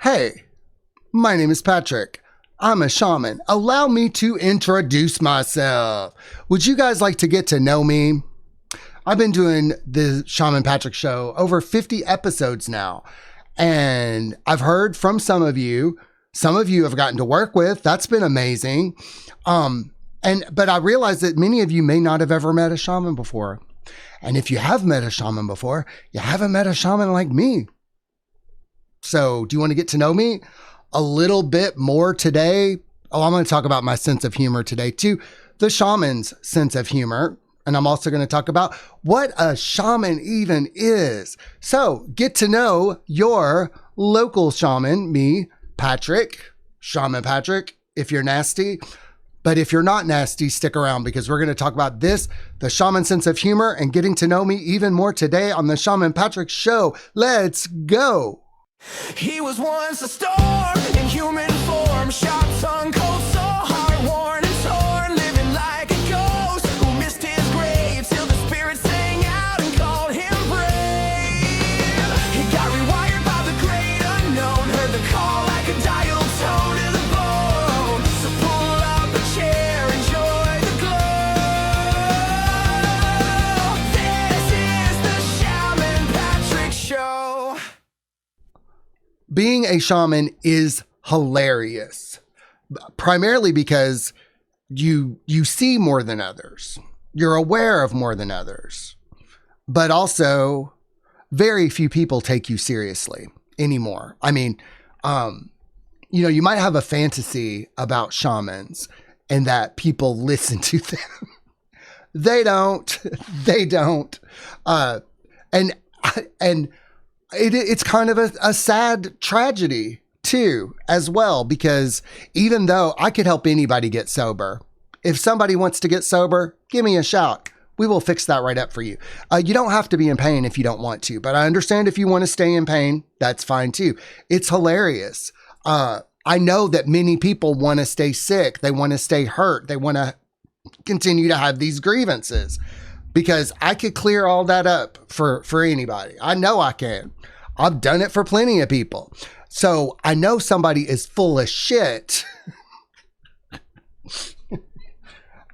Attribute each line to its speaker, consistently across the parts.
Speaker 1: Hey, my name is Patrick. I'm a shaman. Allow me to introduce myself. Would you guys like to get to know me? I've been doing the Shaman Patrick show over 50 episodes now, and I've heard from some of you. Some of you have gotten to work with. That's been amazing. But I realize that many of you may not have ever met a shaman before. And if you have met a shaman before, you haven't met a shaman like me. So do you want to get to know me a little bit more today? Oh, I'm going to talk about my sense of humor today too. The shaman's sense of humor. And I'm also going to talk about what a shaman even is. So get to know your local shaman, me, Patrick, Shaman Patrick, if you're nasty. But if you're not nasty, stick around because we're going to talk about this, the shaman sense of humor, and getting to know me even more today on the Shaman Patrick show. Let's go.
Speaker 2: He was once a storm in human form, sharp tongue, cold soul, heart worn and torn, living like a ghost who missed his grave till the spirit sang out and called him brave. He got rewired by the great unknown, heard the call like a dial tone to the bone. So pull up a chair, enjoy the glow. This is the Shaman Patrick Show.
Speaker 1: Being a shaman is hilarious, primarily because you see more than others. You're aware of more than others, but also very few people take you seriously anymore. I mean, you might have a fantasy about shamans and that people listen to them. They don't. It's kind of a sad tragedy too, as well, because even though I could help anybody get sober, if somebody wants to get sober, give me a shout. We will fix that right up for you. You don't have to be in pain if you don't want to, but I understand if you want to stay in pain, that's fine too. It's hilarious. I know that many people want to stay sick. They want to stay hurt. They want to continue to have these grievances. Because I could clear all that up for anybody. I know I can. I've done it for plenty of people. So I know somebody is full of shit.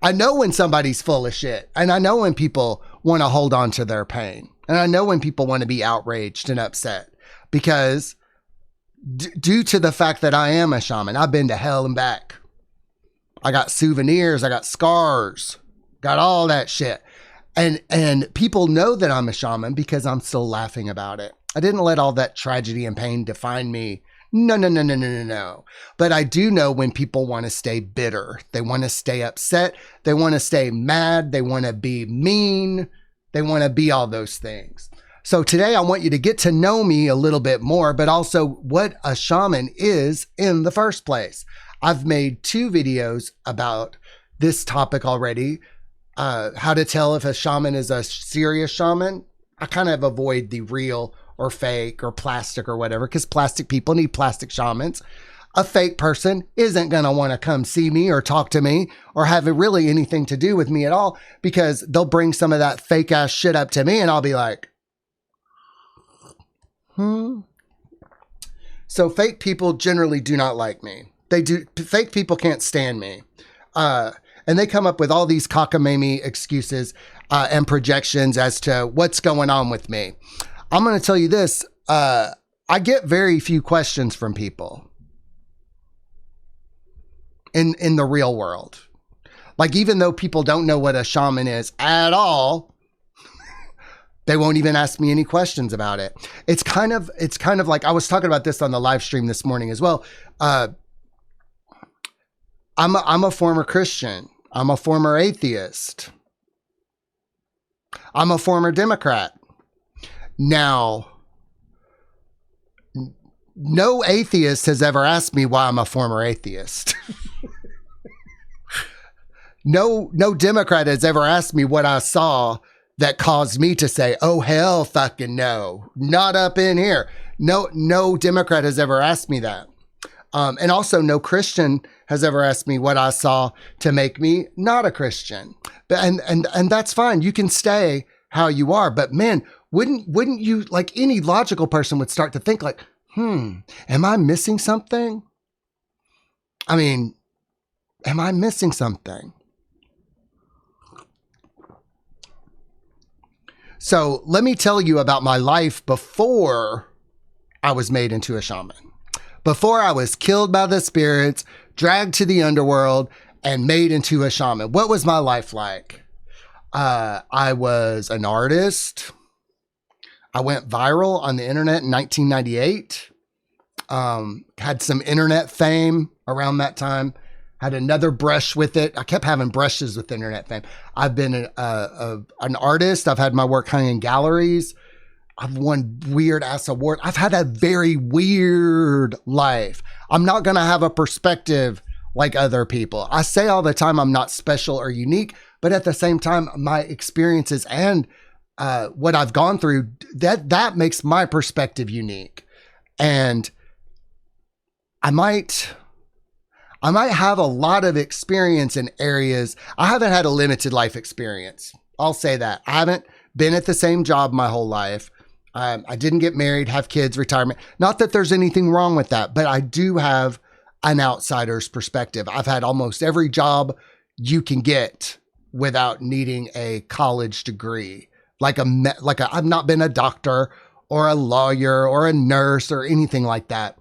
Speaker 1: I know when somebody's full of shit. And I know when people want to hold on to their pain. And I know when people want to be outraged and upset. Because due to the fact that I am a shaman, I've been to hell and back. I got souvenirs. I got scars. Got all that shit. And people know that I'm a shaman because I'm still laughing about it. I didn't let all that tragedy and pain define me. No. But I do know when people want to stay bitter. They want to stay upset. They want to stay mad. They want to be mean. They want to be all those things. So today I want you to get to know me a little bit more, but also what a shaman is in the first place. I've made 2 videos about this topic already. How to tell if a shaman is a serious shaman. I kind of avoid the real or fake or plastic or whatever, because plastic people need plastic shamans. A fake person isn't going to want to come see me or talk to me or have really anything to do with me at all, because they'll bring some of that fake ass shit up to me and I'll be like, So fake people generally do not like me. Fake people can't stand me. And they come up with all these cockamamie excuses and projections as to what's going on with me. I'm going to tell you this. I get very few questions from people in the real world. Like, even though people don't know what a shaman is at all, they won't even ask me any questions about it. It's kind of like, I was talking about this on the live stream this morning as well. I'm a former Christian. I'm a former atheist. I'm a former Democrat. Now, no atheist has ever asked me why I'm a former atheist. No Democrat has ever asked me what I saw that caused me to say, oh, hell fucking no, not up in here. No Democrat has ever asked me that. And also no Christian has ever asked me what I saw to make me not a Christian. But and that's fine. You can stay how you are. But man, wouldn't you, like any logical person would start to think like, Am I missing something? I mean, am I missing something? So let me tell you about my life before I was made into a shaman. Before I was killed by the spirits, dragged to the underworld, and made into a shaman. What was my life like? I was an artist. I went viral on the internet in 1998. Had some internet fame around that time. Had another brush with it. I kept having brushes with internet fame. I've been an artist. I've had my work hung in galleries. I've won weird ass awards. I've had a very weird life. I'm not going to have a perspective like other people. I say all the time I'm not special or unique, but at the same time, my experiences and what I've gone through, that makes my perspective unique. And I might have a lot of experience in areas. I haven't had a limited life experience. I'll say that. I haven't been at the same job my whole life. I didn't get married, have kids, retirement. Not that there's anything wrong with that, but I do have an outsider's perspective. I've had almost every job you can get without needing a college degree. I've not been a doctor or a lawyer or a nurse or anything like that.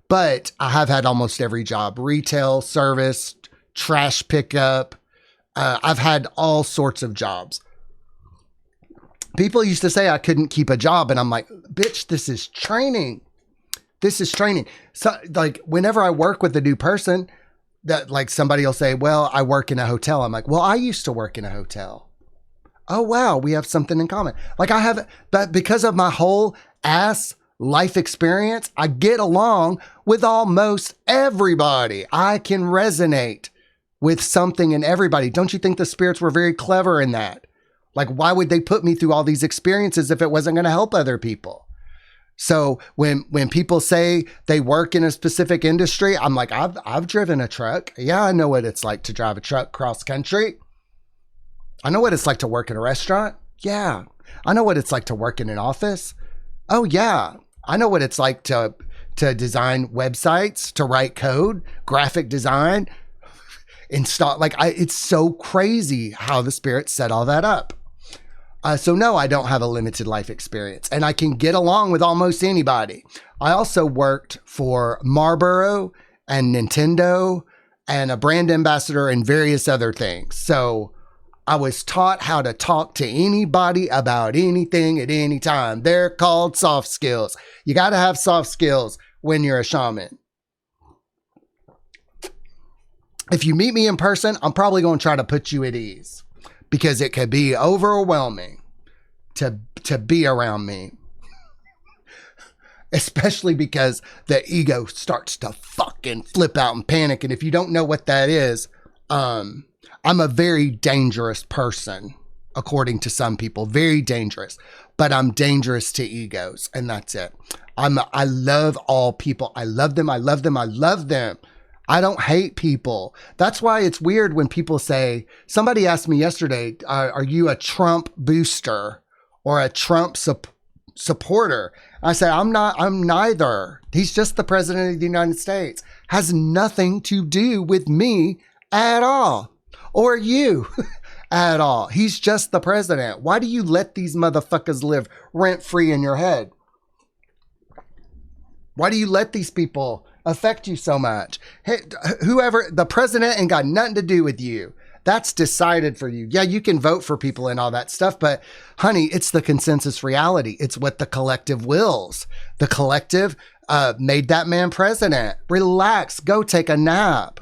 Speaker 1: But I have had almost every job: retail, service, trash pickup. I've had all sorts of jobs. People used to say I couldn't keep a job, and I'm like, bitch, this is training. This is training. So like whenever I work with a new person, that like somebody will say, well, I work in a hotel. I'm like, well, I used to work in a hotel. Oh, wow. We have something in common. Like I have, but because of my whole ass life experience, I get along with almost everybody. I can resonate with something in everybody. Don't you think the spirits were very clever in that? Like, why would they put me through all these experiences if it wasn't going to help other people? So when people say they work in a specific industry, I'm like, I've driven a truck. Yeah, I know what it's like to drive a truck cross country. I know what it's like to work in a restaurant. Yeah. I know what it's like to work in an office. Oh yeah. I know what it's like to design websites, to write code, graphic design, install. It's so crazy how the spirits set all that up. So no, I don't have a limited life experience, and I can get along with almost anybody. I also worked for Marlboro and Nintendo and a brand ambassador and various other things. So I was taught how to talk to anybody about anything at any time. They're called soft skills. You got to have soft skills when you're a shaman. If you meet me in person, I'm probably going to try to put you at ease, because it could be overwhelming to be around me. Especially because the ego starts to fucking flip out and panic. And if you don't know what that is, I'm a very dangerous person, according to some people. Very dangerous. But I'm dangerous to egos, and that's it. I love all people. I love them. I love them. I love them. I don't hate people. That's why it's weird when people say, somebody asked me yesterday, are you a Trump booster or a Trump supporter? I said, I'm neither. He's just the president of the United States. Has nothing to do with me at all, or you at all. He's just the president. Why do you let these motherfuckers live rent free in your head? Why do you let these people affect you so much? Hey, whoever, the president ain't got nothing to do with you. That's decided for you. Yeah, you can vote for people and all that stuff, but honey, it's the consensus reality. It's what the collective wills. The collective made that man president. Relax, go take a nap.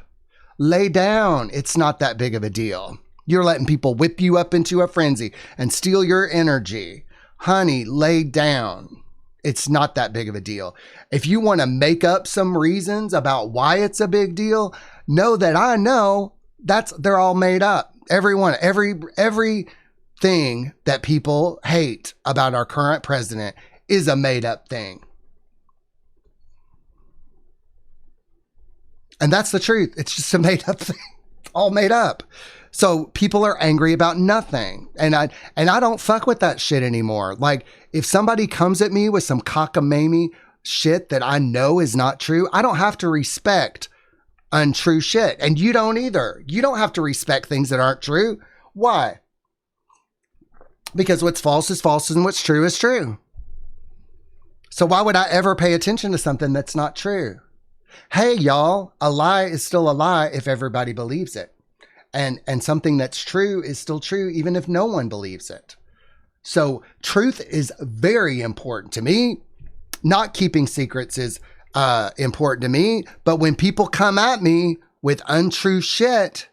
Speaker 1: Lay down. It's not that big of a deal. You're letting people whip you up into a frenzy and steal your energy. Honey, lay down. It's not that big of a deal. If you want to make up some reasons about why it's a big deal, know that I know they're all made up. Everything that people hate about our current president is a made up thing. And that's the truth. It's just a made up thing. It's all made up. So people are angry about nothing. And I don't fuck with that shit anymore. Like, if somebody comes at me with some cockamamie shit that I know is not true, I don't have to respect untrue shit. And you don't either. You don't have to respect things that aren't true. Why? Because what's false is false and what's true is true. So why would I ever pay attention to something that's not true? Hey, y'all, a lie is still a lie if everybody believes it. And something that's true is still true even if no one believes it. So truth is very important to me. Not keeping secrets is important to me. But when people come at me with untrue shit,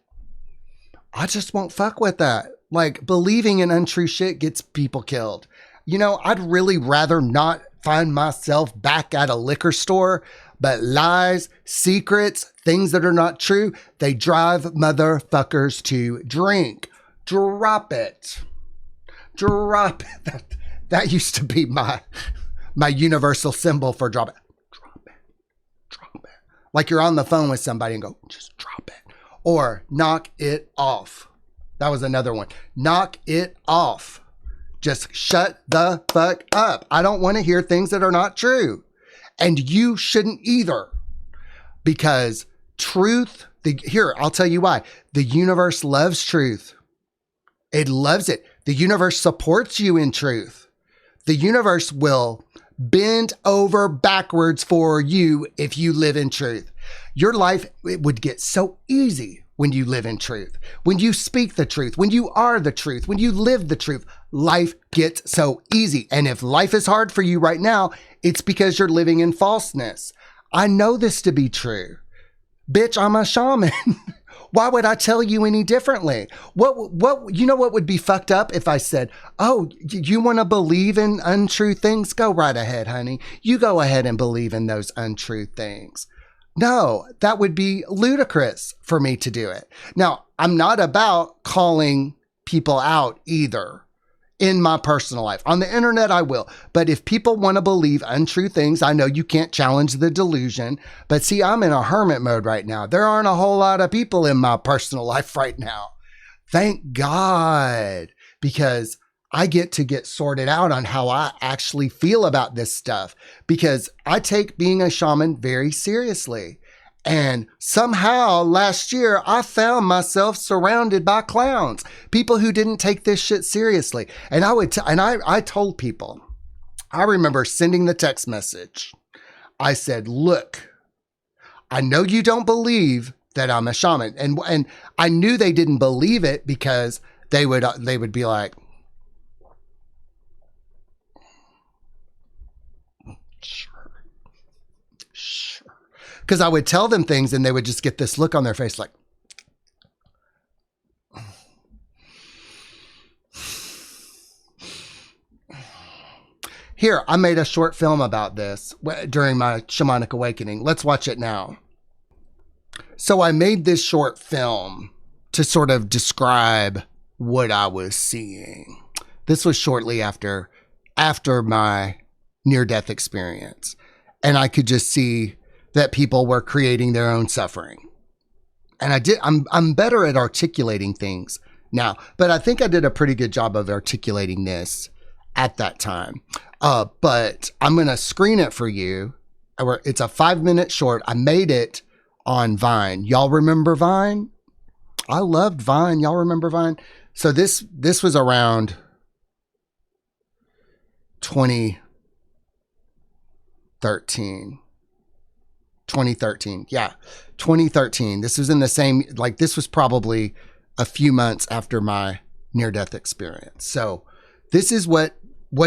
Speaker 1: I just won't fuck with that. Like, believing in untrue shit gets people killed. You know, I'd really rather not find myself back at a liquor store, but lies, secrets, things that are not true, they drive motherfuckers to drink. Drop it. Drop it. That used to be my universal symbol for drop it. Drop it. Drop it. Like you're on the phone with somebody and go, just drop it. Or knock it off. That was another one. Knock it off. Just shut the fuck up. I don't want to hear things that are not true. And you shouldn't either. Because truth, here, I'll tell you why. The universe loves truth. It loves it. The universe supports you in truth. The universe will bend over backwards for you if you live in truth. Your life, it would get so easy when you live in truth. When you speak the truth, when you are the truth, when you live the truth, life gets so easy. And if life is hard for you right now, it's because you're living in falseness. I know this to be true. Bitch, I'm a shaman. Why would I tell you any differently? What, you know what would be fucked up if I said, oh, you want to believe in untrue things? Go right ahead, honey. You go ahead and believe in those untrue things. No, that would be ludicrous for me to do it. Now, I'm not about calling people out either in my personal life. On the internet, I will. But if people want to believe untrue things, I know you can't challenge the delusion. But see, I'm in a hermit mode right now. There aren't a whole lot of people in my personal life right now. Thank God, because I get to get sorted out on how I actually feel about this stuff, because I take being a shaman very seriously. And somehow last year, I found myself surrounded by clowns, people who didn't take this shit seriously. And I told people, I remember sending the text message. I said, look, I know you don't believe that I'm a shaman. And I knew they didn't believe it because they would be like, sure. Because I would tell them things and they would just get this look on their face like, here, I made a short film about this during my shamanic awakening. Let's watch it now. So I made this short film to sort of describe what I was seeing. This was shortly after my near-death experience. And I could just see that people were creating their own suffering. And I'm better at articulating things now, but I think I did a pretty good job of articulating this at that time. But I'm going to screen it for you. It's a 5-minute short. I made it on Vine. Y'all remember Vine? I loved Vine. Y'all remember Vine? So this was around 2013. Yeah. 2013. This was in the same, like this was probably a few months after my near-death experience. So this is what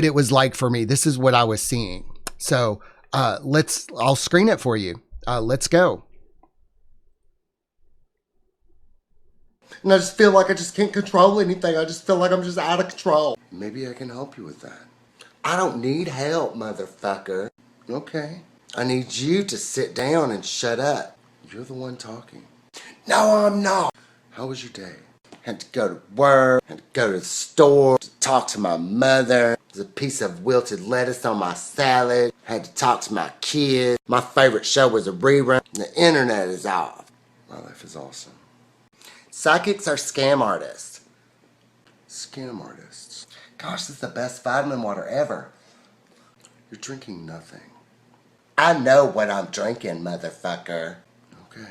Speaker 1: it was like for me. This is what I was seeing. So I'll screen it for you. Let's go. And I just feel like I just can't control anything. I just feel like I'm just out of control. Maybe I can help you with that. I don't need help, motherfucker. Okay. I need you to sit down and shut up. You're the one talking. No, I'm not. How was your day? Had to go to work, had to go to the store, to talk to my mother. There's a piece of wilted lettuce on my salad. Had to talk to my kids. My favorite show was a rerun. The internet is off. My life is awesome. Psychics are scam artists. Scam artists. Gosh, this is the best vitamin water ever. You're drinking nothing. I know what I'm drinking, motherfucker. Okay.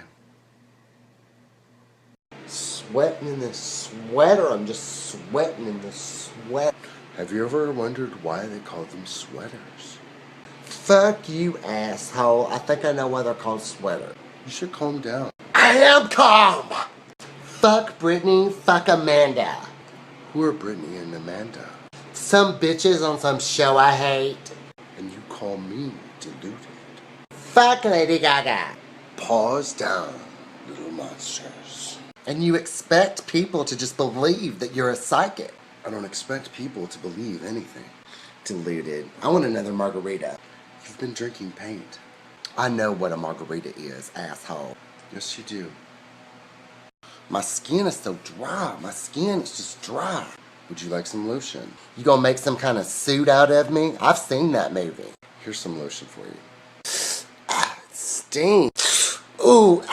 Speaker 1: Sweating in this sweater. I'm just sweating in this sweat.
Speaker 3: Have you ever wondered why they call them sweaters?
Speaker 1: Fuck you, asshole. I think I know why they're called sweater.
Speaker 3: You should calm down.
Speaker 1: I am calm. Fuck Brittany. Fuck Amanda.
Speaker 3: Who are Brittany and Amanda?
Speaker 1: Some bitches on some show I hate.
Speaker 3: And you call me deluded.
Speaker 1: Fuck Lady Gaga.
Speaker 3: Paws down, little monsters.
Speaker 1: And you expect people to just believe that you're a psychic.
Speaker 3: I don't expect people to believe anything.
Speaker 1: Deluded. I want another margarita.
Speaker 3: You've been drinking paint.
Speaker 1: I know what a margarita is, asshole.
Speaker 3: Yes, you do.
Speaker 1: My skin is so dry. My skin is just dry.
Speaker 3: Would you like some lotion?
Speaker 1: You gonna make some kind of suit out of me? I've seen that movie.
Speaker 3: Here's some lotion for you.
Speaker 1: Ah, it stinks. Ooh.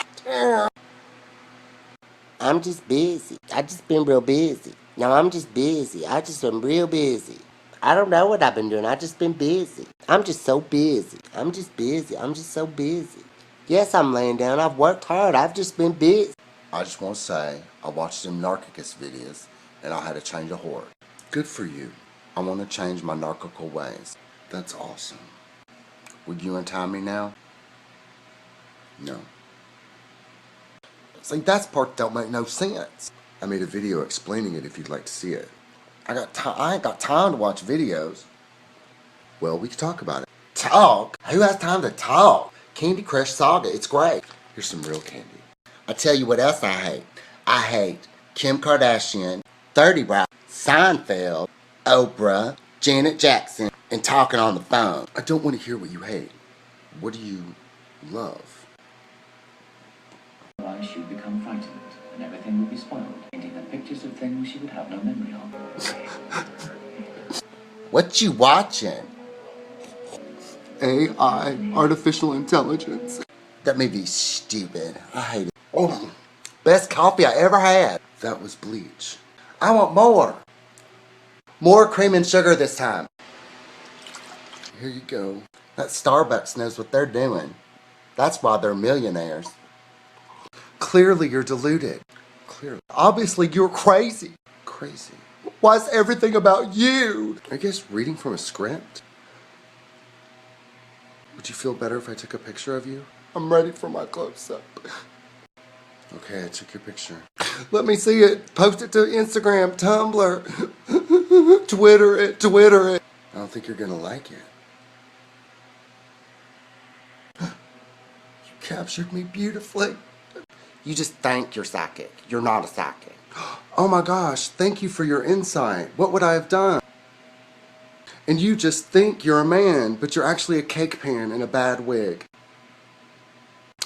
Speaker 1: I'm just busy. I just been real busy. No, I'm just busy. I just been real busy. I don't know what I've been doing. I just been busy. I'm just so busy. I'm just busy. I'm just so busy. Yes, I'm laying down. I've worked hard. I've just been busy.
Speaker 3: I just want to say, I watched them Narcissist videos, and I had a change of heart. Good for you. I want to change my narcissical ways. That's awesome. Would you untie me now? No.
Speaker 1: See, that's part that don't make no sense.
Speaker 3: I made a video explaining it if you'd like to see it.
Speaker 1: I ain't got time to watch videos.
Speaker 3: Well, we can talk about it.
Speaker 1: Talk? Who has time to talk? Candy Crush Saga, it's great.
Speaker 3: Here's some real candy.
Speaker 1: I tell you what else I hate. I hate Kim Kardashian, 30 Rock, Seinfeld, Oprah, Janet Jackson, and talking on the phone.
Speaker 3: I don't want to hear what you hate. What do you love?
Speaker 4: Otherwise she would become frightened, and everything would be spoiled, painting her pictures of things she would have no memory of.
Speaker 1: What you watching?
Speaker 3: AI, artificial intelligence.
Speaker 1: That movie's stupid. I hate it. Oh, best coffee I ever had.
Speaker 3: That was bleach.
Speaker 1: I want more. More cream and sugar this time.
Speaker 3: Here you go.
Speaker 1: That Starbucks knows what they're doing. That's why they're millionaires. Clearly you're deluded.
Speaker 3: Clearly.
Speaker 1: Obviously you're crazy.
Speaker 3: Crazy.
Speaker 1: Why is everything about you?
Speaker 3: I guess reading from a script? Would you feel better if I took a picture of you?
Speaker 1: I'm ready for my close-up.
Speaker 3: Okay, I took your picture.
Speaker 1: Let me see it. Post it to Instagram, Tumblr, Twitter it.
Speaker 3: I don't think you're gonna like it.
Speaker 1: You captured me beautifully. You just think you're psychic. You're not a psychic.
Speaker 3: Oh my gosh, thank you for your insight. What would I have done? And you just think you're a man, but you're actually a cake pan in a bad wig.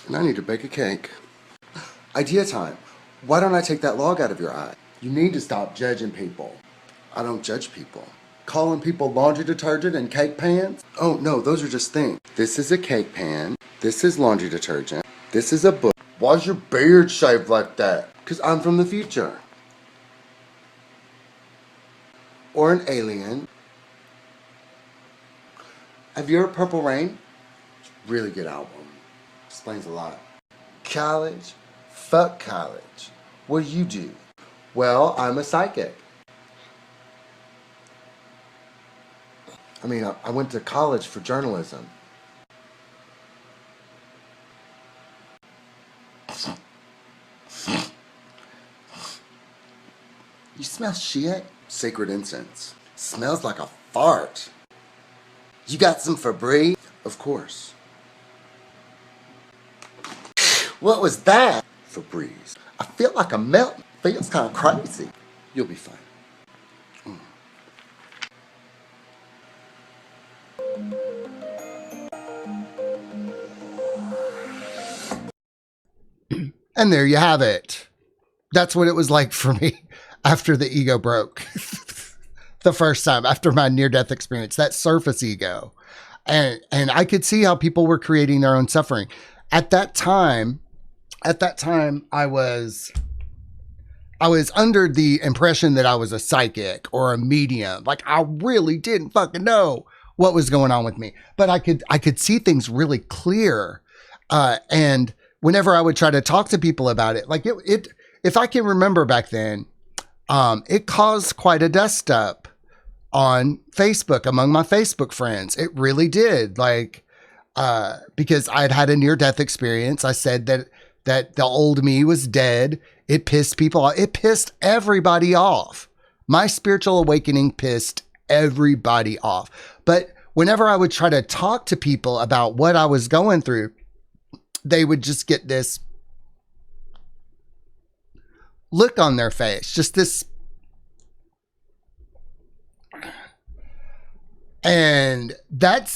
Speaker 3: And I need to bake a cake. Idea time. Why don't I take that log out of your eye?
Speaker 1: You need to stop judging people.
Speaker 3: I don't judge people.
Speaker 1: Calling people laundry detergent and cake pans?
Speaker 3: Oh no, those are just things. This is a cake pan. This is laundry detergent. This is a book.
Speaker 1: Why's your beard shaved like that?
Speaker 3: Because I'm from the future.
Speaker 1: Or an alien. Have you heard Purple Rain?
Speaker 3: Really good album. Explains a lot.
Speaker 1: College? Fuck college. What do you do? Well, I'm a psychic.
Speaker 3: I mean, I went to college for journalism.
Speaker 1: You smell shit?
Speaker 3: Sacred incense.
Speaker 1: Smells like a fart. You got some Febreze?
Speaker 3: Of course.
Speaker 1: What was that?
Speaker 3: Febreze.
Speaker 1: I feel like I'm melting. Feels kind of crazy.
Speaker 3: You'll be fine.
Speaker 1: And there you have it. That's what it was like for me after the ego broke. The first time after my near-death experience, that surface ego. And I could see how people were creating their own suffering. At that time, I was under the impression that I was a psychic or a medium. Like, I really didn't fucking know what was going on with me. But I could see things really clear. And whenever I would try to talk to people about it, like it if I can remember back then, it caused quite a dust up on Facebook among my Facebook friends. It really did. Like, because I had a near-death experience. I said that the old me was dead. It pissed people off. It pissed everybody off. My spiritual awakening pissed everybody off. But whenever I would try to talk to people about what I was going through, they would just get this look on their face, just this. And that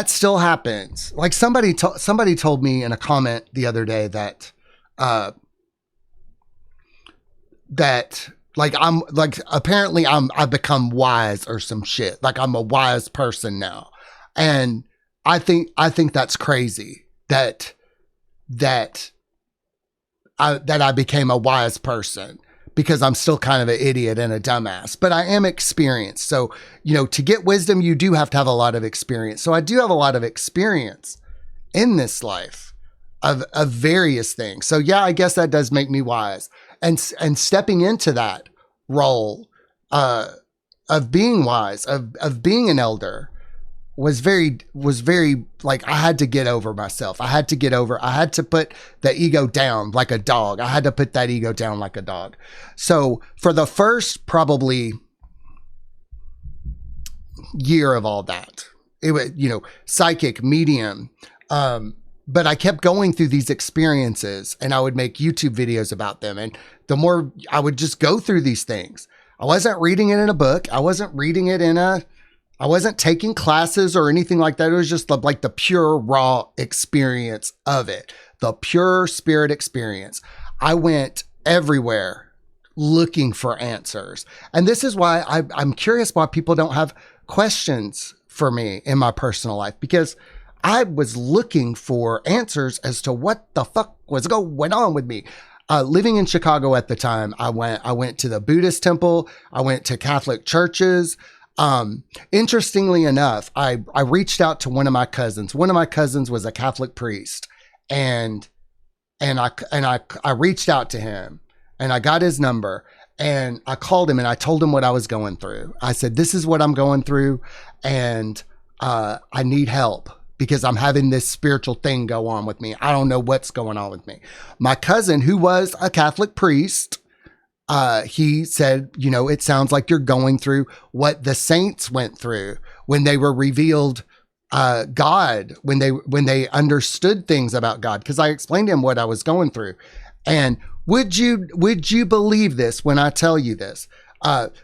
Speaker 1: still happens. Like somebody told me in a comment the other day that like I'm like, apparently I've become wise or some shit. Like I'm a wise person now. And I think that's crazy that I became a wise person, because I'm still kind of an idiot and a dumbass, but I am experienced. So, to get wisdom, you do have to have a lot of experience. So I do have a lot of experience in this life of various things. So yeah, I guess that does make me wise. And stepping into that role, of being wise, of being an elder was very like, I had to get over myself. I had to put the ego down like a dog. I had to put that ego down like a dog. So for the first probably year of all that, it was, psychic, medium. But I kept going through these experiences, and I would make YouTube videos about them. And the more I would just go through these things, I wasn't reading it in a book. I wasn't taking classes or anything like that. It was just like the pure raw experience of it, the pure spirit experience. I went everywhere looking for answers. And this is why I'm curious why people don't have questions for me in my personal life, because I was looking for answers as to what the fuck was going on with me. Living in Chicago at the time, I went to the Buddhist temple. I went to Catholic churches. Interestingly enough, I reached out to one of my cousins. One of my cousins was a Catholic priest, and I reached out to him, and I got his number, and I called him, and I told him what I was going through. I said, this is what I'm going through, and I need help, because I'm having this spiritual thing go on with me. I don't know what's going on with me. My cousin, who was a Catholic priest, he said, it sounds like you're going through what the saints went through when they were revealed God, when they understood things about God. Because I explained to him what I was going through. And would you believe this when I tell you this?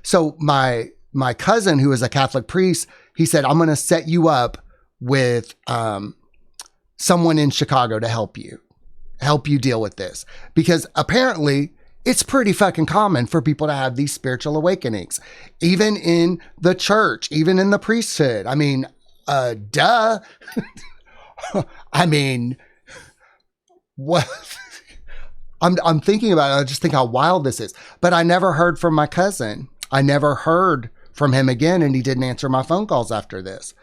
Speaker 1: So my cousin, who is a Catholic priest, he said, I'm going to set you up with someone in Chicago to help you deal with this, because apparently it's pretty fucking common for people to have these spiritual awakenings, even in the church, even in the priesthood. I mean, duh. I mean, what? I'm thinking about it. I just think how wild this is. But I never heard from my cousin. I never heard from him again, and he didn't answer my phone calls after this.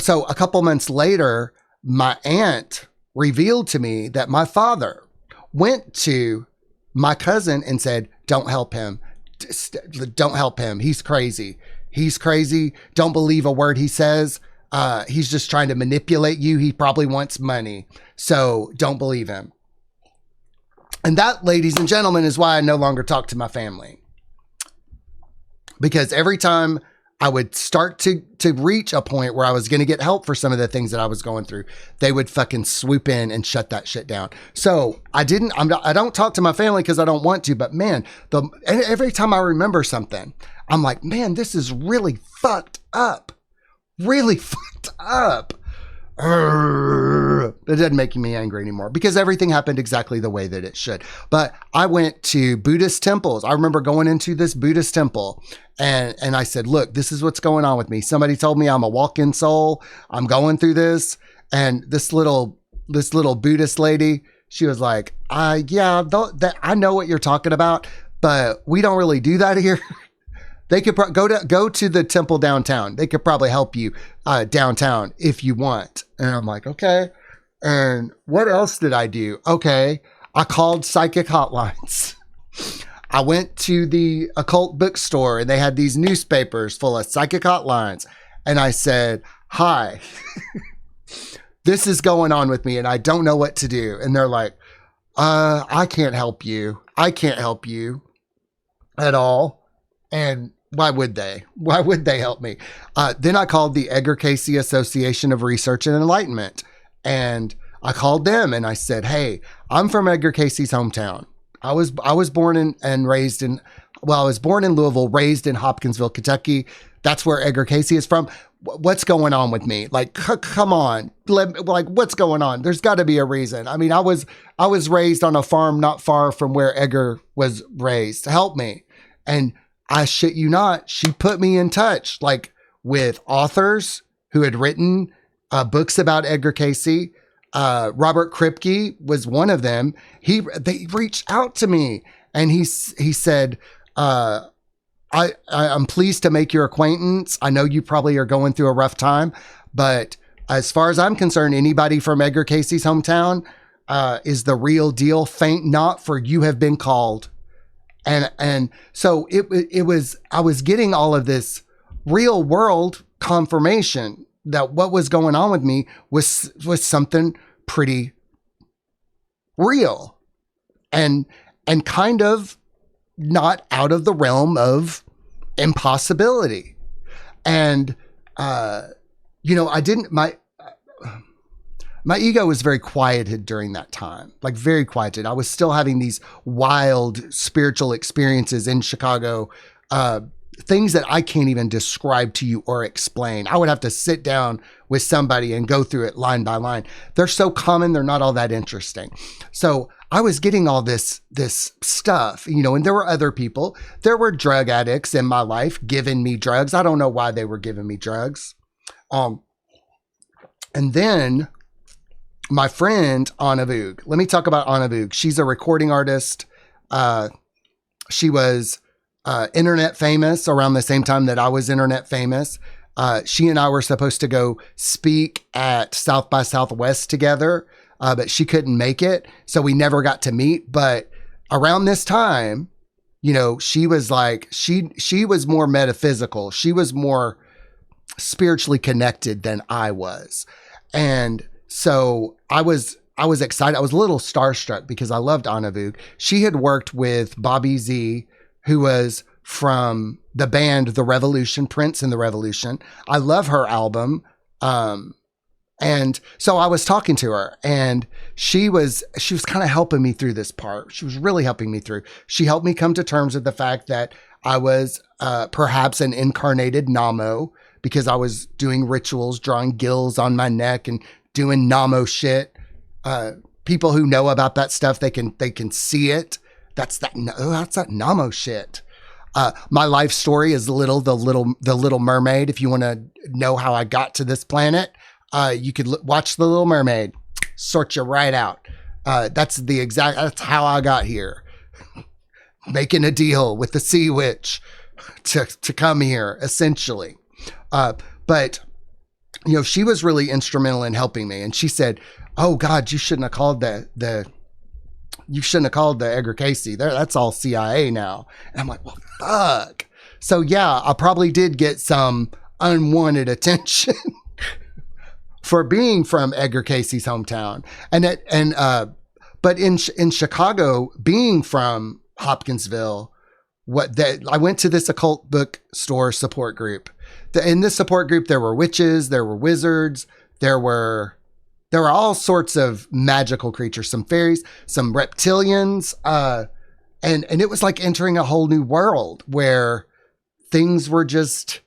Speaker 1: So a couple months later, my aunt revealed to me that my father went to my cousin and said, don't help him. Don't help him. He's crazy. He's crazy. Don't believe a word he says. He's just trying to manipulate you. He probably wants money. So don't believe him. And that, ladies and gentlemen, is why I no longer talk to my family. Because every time I would start to reach a point where I was going to get help for some of the things that I was going through, they would fucking swoop in and shut that shit down. So I don't talk to my family because I don't want to, but man, every time I remember something, I'm like, man, this is really fucked up. Really fucked up. It doesn't make me angry anymore because everything happened exactly the way that it should. But I went to Buddhist temples. I remember going into this Buddhist temple and I said, look, this is what's going on with me. Somebody told me I'm a walk-in soul. I'm going through this. And this little Buddhist lady, she was like, I know what you're talking about, but we don't really do that here. They could go to the temple downtown. They could probably help you downtown if you want. And I'm like, okay. And what else did I do? Okay. I called psychic hotlines. I went to the occult bookstore and they had these newspapers full of psychic hotlines. And I said, hi, this is going on with me and I don't know what to do. And they're like, I can't help you. I can't help you at all. And why would they? Why would they help me? Then I called the Edgar Cayce Association of Research and Enlightenment. And I called them and I said, hey, I'm from Edgar Cayce's hometown. I was born and raised in, well, I was born in Louisville, raised in Hopkinsville, Kentucky. That's where Edgar Cayce is from. What's going on with me? Like, come on. Like, what's going on? There's got to be a reason. I mean, I was raised on a farm not far from where Edgar was raised. Help me. And I shit you not, she put me in touch like with authors who had written books about Edgar Cayce. Robert Kripke was one of them. They reached out to me and he said, I'm pleased to make your acquaintance. I know you probably are going through a rough time, but as far as I'm concerned, anybody from Edgar Cayce's hometown is the real deal. Faint not, for you have been called. And so it was, I was getting all of this real world confirmation that what was going on with me was something pretty real and kind of not out of the realm of impossibility. And, you know, my ego was very quieted during that time, like very quieted. I was still having these wild spiritual experiences in Chicago, things that I can't even describe to you or explain. I would have to sit down with somebody and go through it line by line. They're so common, they're not all that interesting. So I was getting all this stuff, you know, and there were other people. There were drug addicts in my life giving me drugs. I don't know why they were giving me drugs. And then my friend, Anna Voog. Let me talk about Anna Voog. She's a recording artist. She was internet famous around the same time that I was internet famous. She and I were supposed to go speak at South by Southwest together, but she couldn't make it. So we never got to meet. But around this time, you know, she was like, she was more metaphysical. She was more spiritually connected than I was. And so I was excited. I was a little starstruck because I loved Anna Voog. She had worked with Bobby Z, who was from the band The Revolution, Prince and the Revolution. I love her album. And so I was talking to her and she was kind of helping me through this part. She was really helping me through. She helped me come to terms with the fact that I was perhaps an incarnated Namo because I was doing rituals, drawing gills on my neck and doing Namo shit. People who know about that stuff, they can see it. That's that Namo shit. My life story is the Little Mermaid. If you want to know how I got to this planet, you could watch The Little Mermaid. Sort you right out. That's how I got here. Making a deal with the sea witch to come here, essentially. But you know, she was really instrumental in helping me. And she said, "Oh God, you shouldn't have called the Edgar Cayce. That's all CIA now." And I'm like, well, fuck. So yeah, I probably did get some unwanted attention for being from Edgar Cayce's hometown. But in Chicago, being from Hopkinsville, I went to this occult bookstore support group. In this support group, there were witches, there were wizards, there were all sorts of magical creatures, some fairies, some reptilians, and it was like entering a whole new world where things were just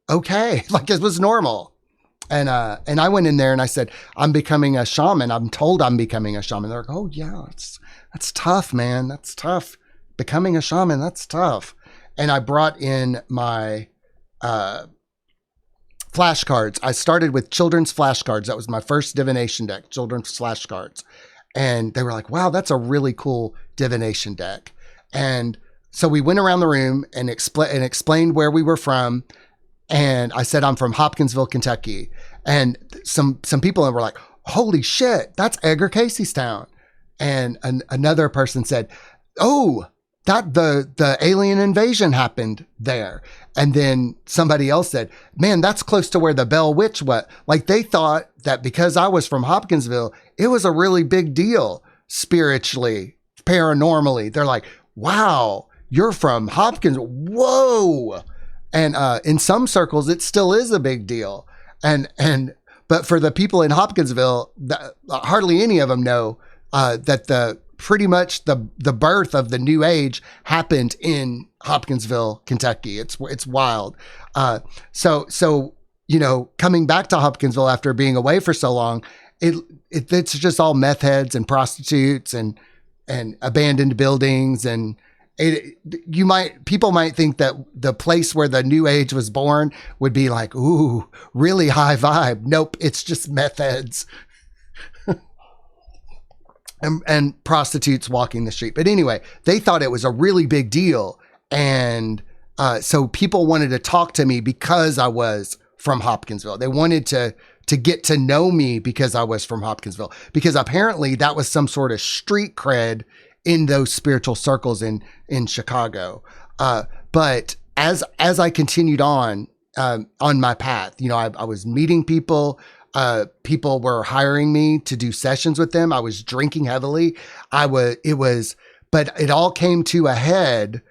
Speaker 1: okay, like it was normal. And I went in there and I said, "I'm becoming a shaman. I'm told I'm becoming a shaman." They're like, "Oh yeah, that's tough, man. That's tough. Becoming a shaman, that's tough." And I brought in my flashcards. I started with children's flashcards. That was my first divination deck, children's flashcards. And they were like, "Wow, that's a really cool divination deck." And So we went around the room and explained where we were from. And I said, I'm from Hopkinsville, Kentucky. And some people were like, holy shit, that's Edgar Casey's town. And another person said, oh, that the alien invasion happened there. And then somebody else said, man, that's close to where the Bell Witch was. Like, they thought that because I was from Hopkinsville, it was a really big deal spiritually, paranormally. They're like, wow, you're from Hopkins. Whoa. And in some circles, it still is a big deal. But for the people in Hopkinsville, hardly any of them know that pretty much the birth of the new age happened in Hopkinsville, Kentucky. It's wild. So coming back to Hopkinsville after being away for so long, it's just all meth heads and prostitutes and abandoned buildings. And people might think that the place where the new age was born would be like, ooh, really high vibe. Nope. It's just meth heads. And prostitutes walking the street. But anyway, they thought it was a really big deal. And so people wanted to talk to me because I was from Hopkinsville. They wanted to get to know me because I was from Hopkinsville, because apparently that was some sort of street cred in those spiritual circles in Chicago. But as I continued on my path, I was meeting people. People were hiring me to do sessions with them. I was drinking heavily. But it all came to a head,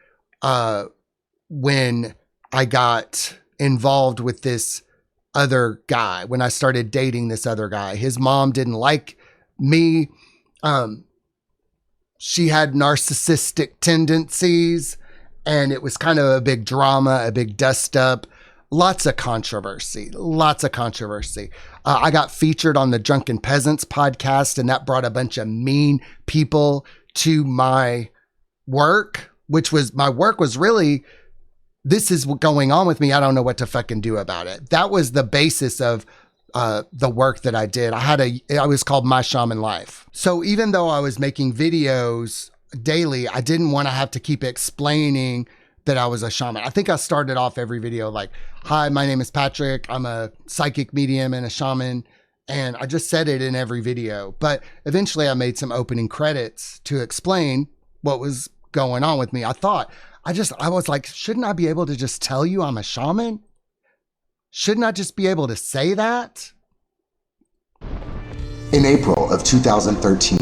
Speaker 1: when I got involved with this other guy, when I started dating this other guy. His mom didn't like me. She had narcissistic tendencies, and it was kind of a big drama, a big dust up. Lots of controversy. I got featured on the Drunken Peasants podcast, and that brought a bunch of mean people to my work, my work was really, this is what's going on with me. I don't know what to fucking do about it. That was the basis of the work that I did. I was called My Shaman Life. So even though I was making videos daily, I didn't want to have to keep explaining that I was a shaman. I think I started off every video like, hi, my name is Patrick. I'm a psychic medium and a shaman. And I just said it in every video. But eventually I made some opening credits to explain what was going on with me. I was like, shouldn't I be able to just tell you I'm a shaman? Shouldn't I just be able to say that?
Speaker 3: In April of 2013,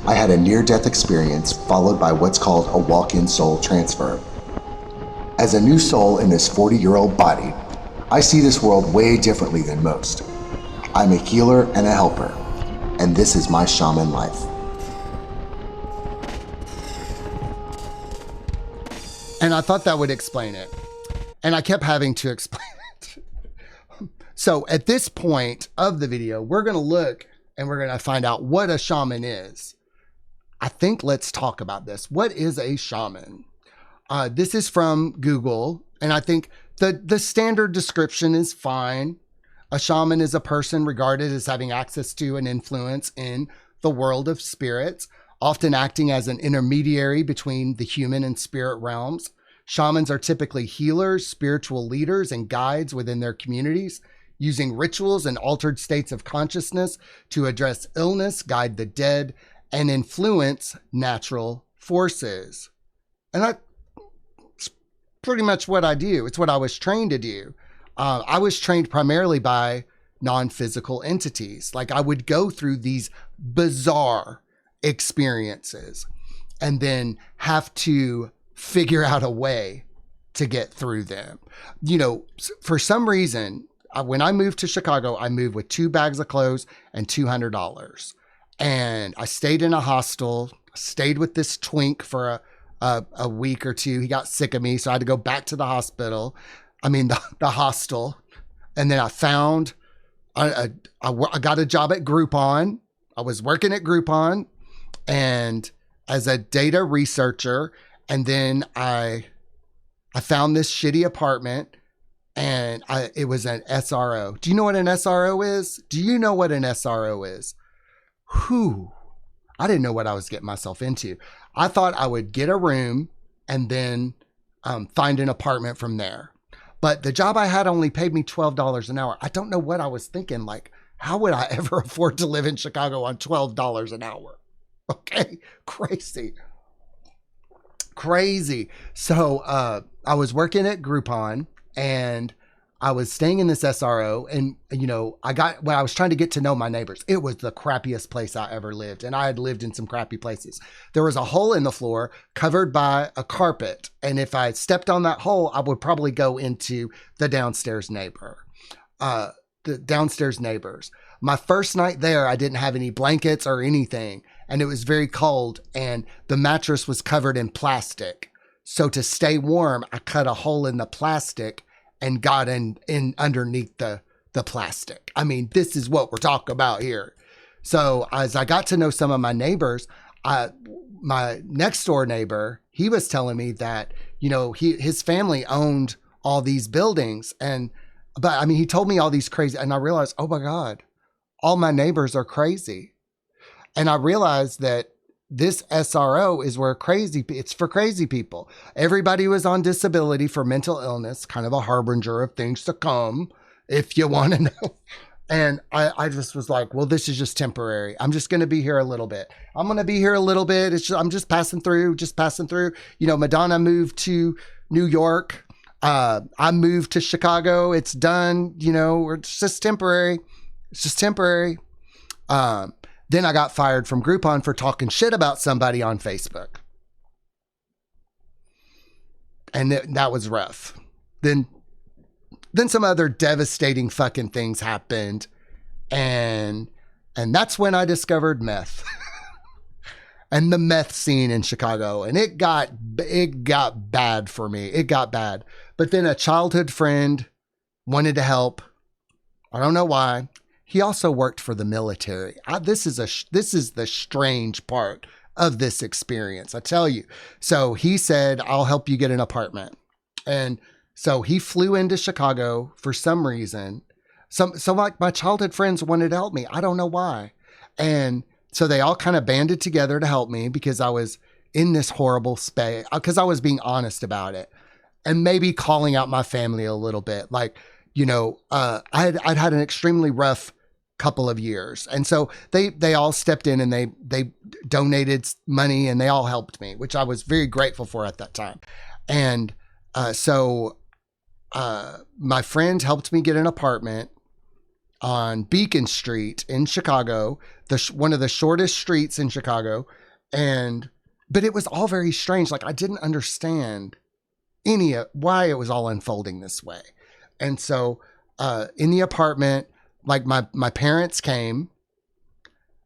Speaker 3: I had a near-death experience followed by what's called a walk-in soul transfer. As a new soul in this 40-year-old body, I see this world way differently than most. I'm a healer and a helper, and this is my shaman life.
Speaker 1: And I thought that would explain it. And I kept having to explain it. So at this point of the video, we're going to look and we're going to find out what a shaman is. I think let's talk about this. What is a shaman? This is from Google, and I think the standard description is fine. A shaman is a person regarded as having access to and influence in the world of spirits, often acting as an intermediary between the human and spirit realms. Shamans are typically healers, spiritual leaders, and guides within their communities, using rituals and altered states of consciousness to address illness, guide the dead, and influence natural forces. And that's pretty much what I do. It's what I was trained to do. I was trained primarily by non-physical entities. Like, I would go through these bizarre experiences and then have to figure out a way to get through them. For some reason, when I moved to Chicago, I moved with 2 bags of clothes and $200. And I stayed in a hostel, stayed with this twink for a week or two. He got sick of me, so I had to go back to the hostel. The hostel. And then I found, I got a job at Groupon. I was working at Groupon and as a data researcher. And then I found this shitty apartment, and it was an SRO. Do you know what an SRO is? I didn't know what I was getting myself into. I thought I would get a room and then find an apartment from there. But the job I had only paid me $12 an hour. I don't know what I was thinking. Like, how would I ever afford to live in Chicago on $12 an hour? Okay, crazy. So I was working at Groupon, and I was staying in this SRO, and when I was trying to get to know my neighbors, it was the crappiest place I ever lived. And I had lived in some crappy places. There was a hole in the floor covered by a carpet. And if I stepped on that hole, I would probably go into the downstairs neighbors. My first night there, I didn't have any blankets or anything, and it was very cold, and the mattress was covered in plastic. So to stay warm, I cut a hole in the plastic and got in underneath the plastic. I mean, this is what we're talking about here. So as I got to know some of my neighbors, my next door neighbor, he was telling me that, his family owned all these buildings. But he told me all these crazy, and I realized, oh my God, all my neighbors are crazy. And I realized that this SRO is where it's for crazy people. Everybody was on disability for mental illness, kind of a harbinger of things to come, if you want to know. And I just was like, well, this is just temporary. I'm just going to be here a little bit. I'm just passing through. Madonna moved to New York. I moved to Chicago. It's done. It's just temporary. Then I got fired from Groupon for talking shit about somebody on Facebook. And that was rough. Then some other devastating fucking things happened. And that's when I discovered meth. And the meth scene in Chicago. And it got bad for me. It got bad. But then a childhood friend wanted to help. I don't know why. He also worked for the military. This is the strange part of this experience, I tell you. So he said, I'll help you get an apartment. And so he flew into Chicago for some reason. So like my childhood friends wanted to help me. I don't know why. And so they all kind of banded together to help me because I was in this horrible space, because I was being honest about it and maybe calling out my family a little bit. Like, I'd had an extremely rough couple of years. And so they all stepped in and they donated money and they all helped me, which I was very grateful for at that time. And so my friend helped me get an apartment on Beacon Street in Chicago, one of the shortest streets in Chicago. But it was all very strange. Like I didn't understand why it was all unfolding this way. And so in the apartment, like my parents came.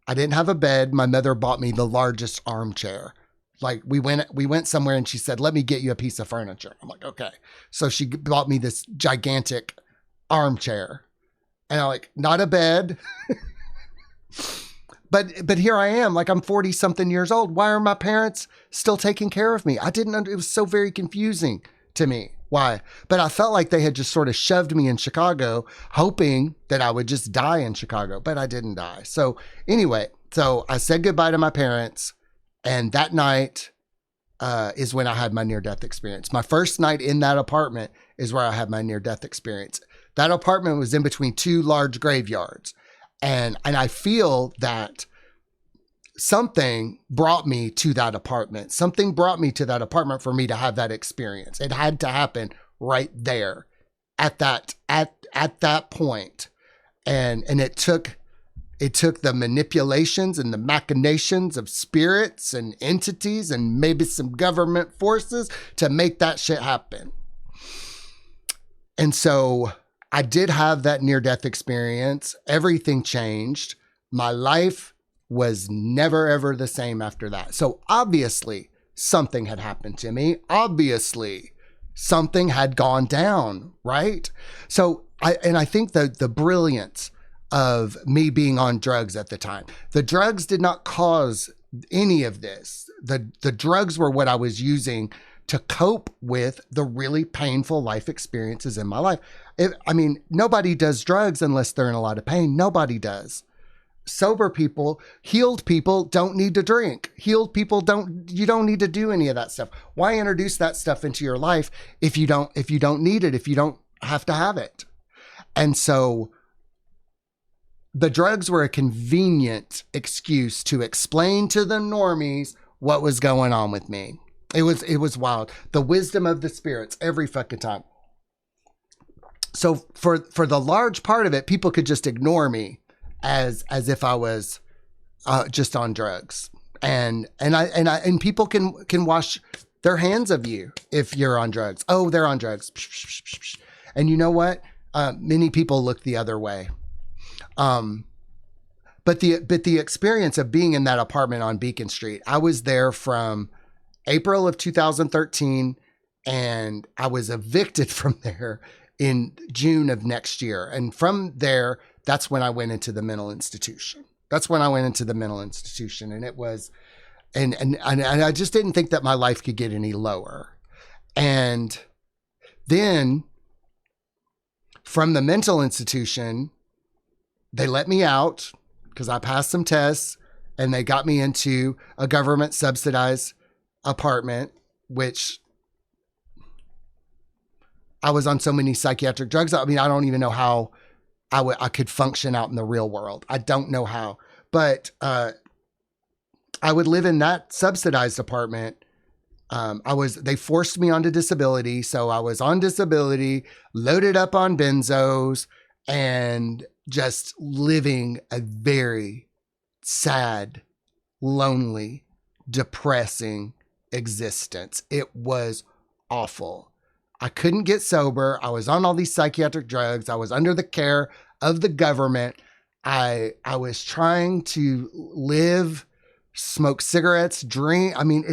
Speaker 1: I didn't have a bed. My mother bought me the largest armchair. Like we went somewhere and she said, let me get you a piece of furniture. I'm like, okay. So she bought me this gigantic armchair and I'm like, not a bed. But here I am, like I'm 40 something years old. Why are my parents still taking care of me? It was so very confusing to me. Why? But I felt like they had just sort of shoved me in Chicago, hoping that I would just die in Chicago, but I didn't die. So anyway, I said goodbye to my parents. And that night is when I had my near-death experience. My first night in that apartment is where I had my near-death experience. That apartment was in between two large graveyards. And I feel that something brought me to that apartment. Something brought me to that apartment for me to have that experience. It had to happen right there at that point. And it took the manipulations and the machinations of spirits and entities and maybe some government forces to make that shit happen. And so I did have that near-death experience. Everything changed. My life was never, ever the same after that. So obviously something had happened to me. Obviously something had gone down, right? So I think the brilliance of me being on drugs at the time, the drugs did not cause any of this. The drugs were what I was using to cope with the really painful life experiences in my life. Nobody does drugs unless they're in a lot of pain. Nobody does. sober people, healed people don't need to drink. Healed people you don't need to do any of that stuff. Why introduce that stuff into your life if you don't need it, if you don't have to have it? And so the drugs were a convenient excuse to explain to the normies what was going on with me. It was wild. The wisdom of the spirits every fucking time. So for the large part of it, people could just ignore me as if I was just on drugs, and people can wash their hands of you if you're on drugs. Oh, they're on drugs, and you know what? Many people look the other way. But the experience of being in that apartment on Beacon Street, I was there from April of 2013, and I was evicted from there in June of next year. And from there, that's when I went into the mental institution. And it was, and I just didn't think that my life could get any lower. And then from the mental institution, they let me out because I passed some tests, and they got me into a government subsidized apartment, which I was on so many psychiatric drugs. I mean, I don't even know how I could function out in the real world. I don't know how, but I would live in that subsidized apartment. They forced me onto disability. So I was on disability, loaded up on benzos, and just living a very sad, lonely, depressing existence. It was awful. I couldn't get sober. I was on all these psychiatric drugs. I was under the care of the government. I was trying to live, smoke cigarettes, drink. I mean,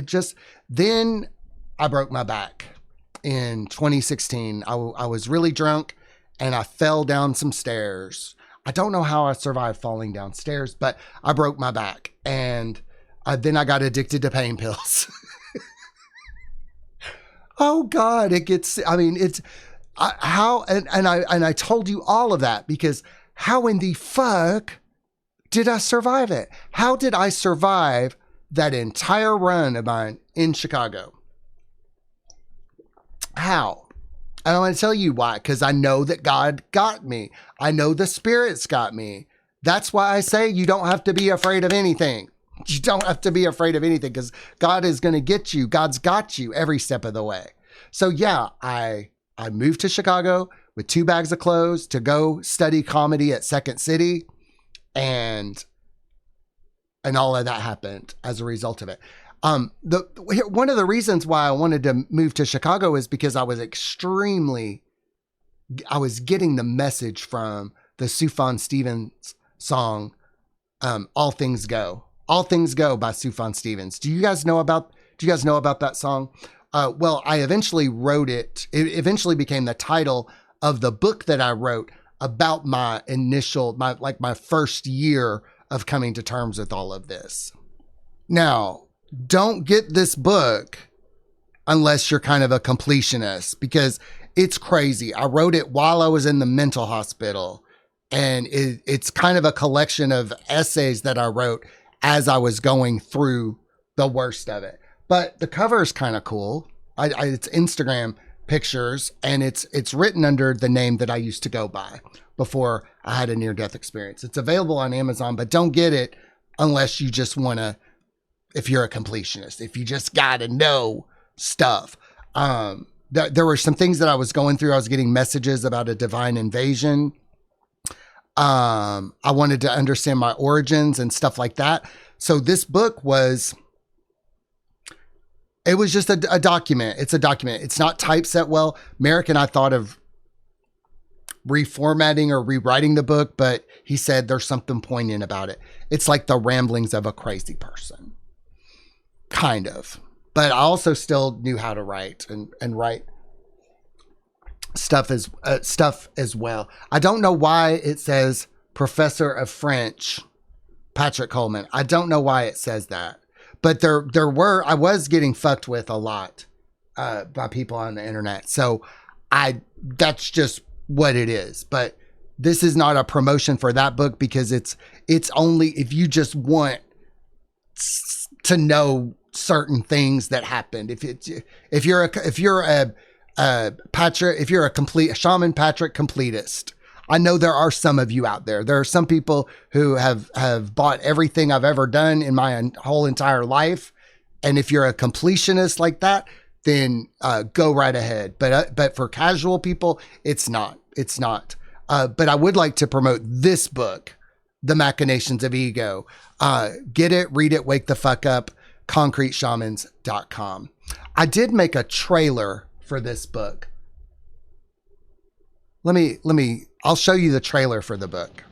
Speaker 1: then I broke my back in 2016. I was really drunk, and I fell down some stairs. I don't know how I survived falling downstairs, but I broke my back, and then I got addicted to pain pills. Oh God, I told you all of that because how in the fuck did I survive it? How did I survive that entire run of mine in Chicago? How? And I want to tell you why, because I know that God got me. I know the spirits got me. That's why I say you don't have to be afraid of anything. You don't have to be afraid of anything because God is going to get you. God's got you every step of the way. So yeah, I moved to Chicago with 2 bags of clothes to go study comedy at Second City. And all of that happened as a result of it. One of the reasons why I wanted to move to Chicago is because I was getting the message from the Sufjan Stevens song, All Things Go. All Things Go by Sufjan Stevens. Do you guys know about that song? Well, I eventually wrote it. It eventually became the title of the book that I wrote about my first year of coming to terms with all of this. Now, don't get this book unless you're kind of a completionist because it's crazy. I wrote it while I was in the mental hospital, and it's kind of a collection of essays that I wrote as I was going through the worst of it. But the cover is kind of cool. It's Instagram pictures, and it's written under the name that I used to go by before I had a near-death experience. It's available on Amazon, but don't get it unless you just want to, if you're a completionist, if you just got to know stuff. There were some things that I was going through. I was getting messages about a divine invasion. I wanted to understand my origins and stuff like that. So this book was just a document. It's a document. It's not typeset well. Merrick and I thought of reformatting or rewriting the book, but he said there's something poignant about it. It's like the ramblings of a crazy person. Kind of. But I also still knew how to write and write stuff as well. I don't know why it says Professor of French, Patrick Coleman. I don't know why it says that. But I was getting fucked with a lot by people on the internet. So that's just what it is. But this is not a promotion for that book, because it's only if you just want to know certain things that happened. If you're a complete Shaman Patrick completist, I know there are some of you out there. There are some people who have bought everything I've ever done in my whole entire life. And if you're a completionist like that, then go right ahead. But for casual people, it's not. But I would like to promote this book, The Machinations of Ego. Get it, read it, wake the fuck up, concreteshamans.com. I did make a trailer for this book. I'll show you the trailer for the book.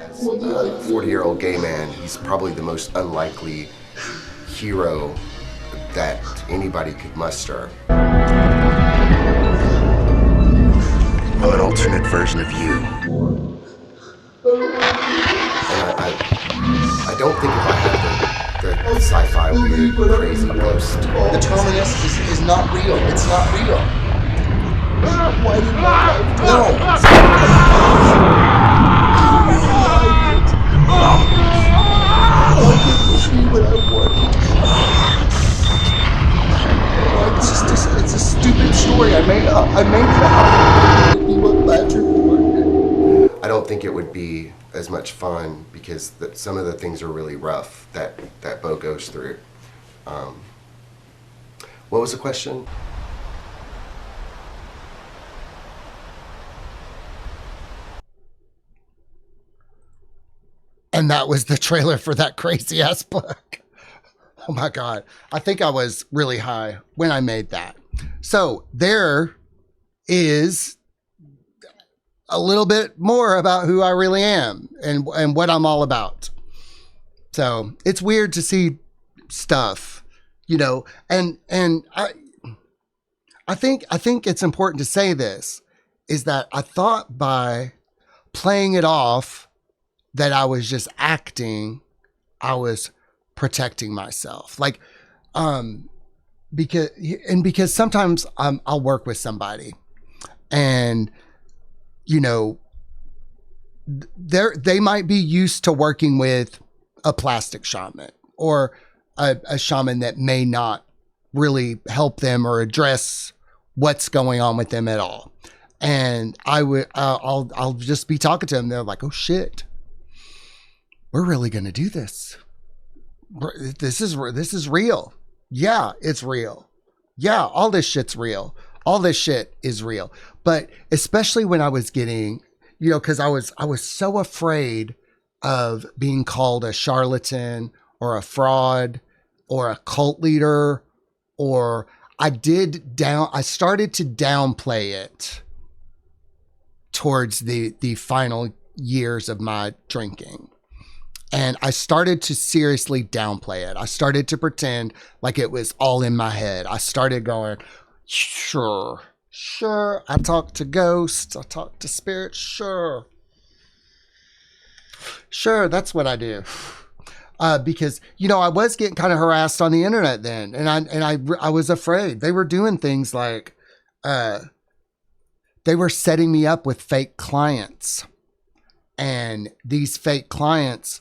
Speaker 3: As a 40-year-old gay man, he's probably the most unlikely hero that anybody could muster. I'm an alternate version of you. And I don't think if I had the sci-fi weird, crazy ghost.
Speaker 1: The terminus is not real. It's not real. Why did my life It's a stupid story I made up. I made it up.
Speaker 3: I don't think it would be as much fun because some of the things are really rough that Bo goes through. What was the question?
Speaker 1: And that was the trailer for that crazy ass book. Oh my God. I think I was really high when I made that. So there is a little bit more about who I really am and what I'm all about. So it's weird to see stuff, you know, and I think it's important to say this, is that I thought by playing it off that I was just acting, I was protecting myself. Like, because sometimes I'll work with somebody and, you know, they might be used to working with a plastic shaman or a shaman that may not really help them or address what's going on with them at all. And I'll just be talking to them. They're like, oh shit, we're really going to do this. This is real. Yeah, it's real. Yeah, all this shit's real. All this shit is real. But especially when I was getting, you know, because I was so afraid of being called a charlatan or a fraud or a cult leader, or I started to downplay it towards the final years of my drinking. And I started to seriously downplay it. I started to pretend like it was all in my head. I started going, sure. I talk to ghosts. I talk to spirits. Sure, that's what I do. Because, you know, I was getting kind of harassed on the internet then. And I was afraid. They were doing things like, they were setting me up with fake clients. And these fake clients,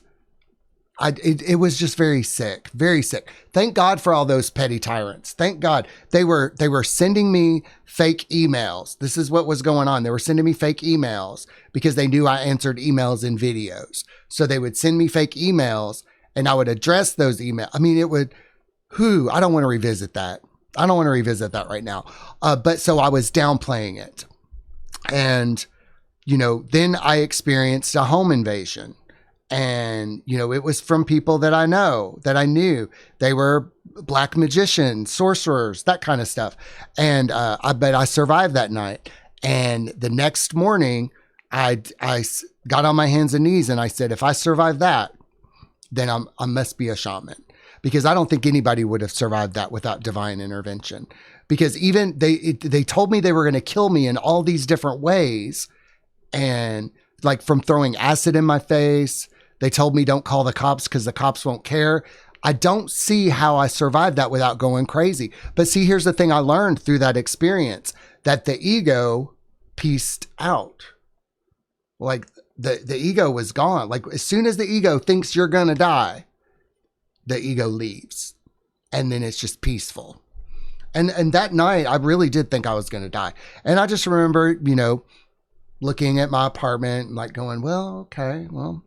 Speaker 1: it was just very sick, very sick. Thank God for all those petty tyrants. Thank God they were sending me fake emails. This is what was going on. They were sending me fake emails because they knew I answered emails in videos. So they would send me fake emails and I would address those emails. I mean, I don't want to revisit that. I don't want to revisit that right now. But so I was downplaying it. And, you know, then I experienced a home invasion. And, you know, it was from people that I know, that I knew. They were black magicians, sorcerers, that kind of stuff. And but I survived that night. And the next morning, I got on my hands and knees and I said, if I survive that, then I must be a shaman. Because I don't think anybody would have survived that without divine intervention. Because even they told me they were going to kill me in all these different ways. And like from throwing acid in my face, they told me don't call the cops because the cops won't care. I don't see how I survived that without going crazy. But see, here's the thing I learned through that experience, that the ego pieced out. Like the ego was gone. Like as soon as the ego thinks you're going to die, the ego leaves. And then it's just peaceful. And that night, I really did think I was going to die. And I just remember, you know, looking at my apartment and like going, well, okay, well,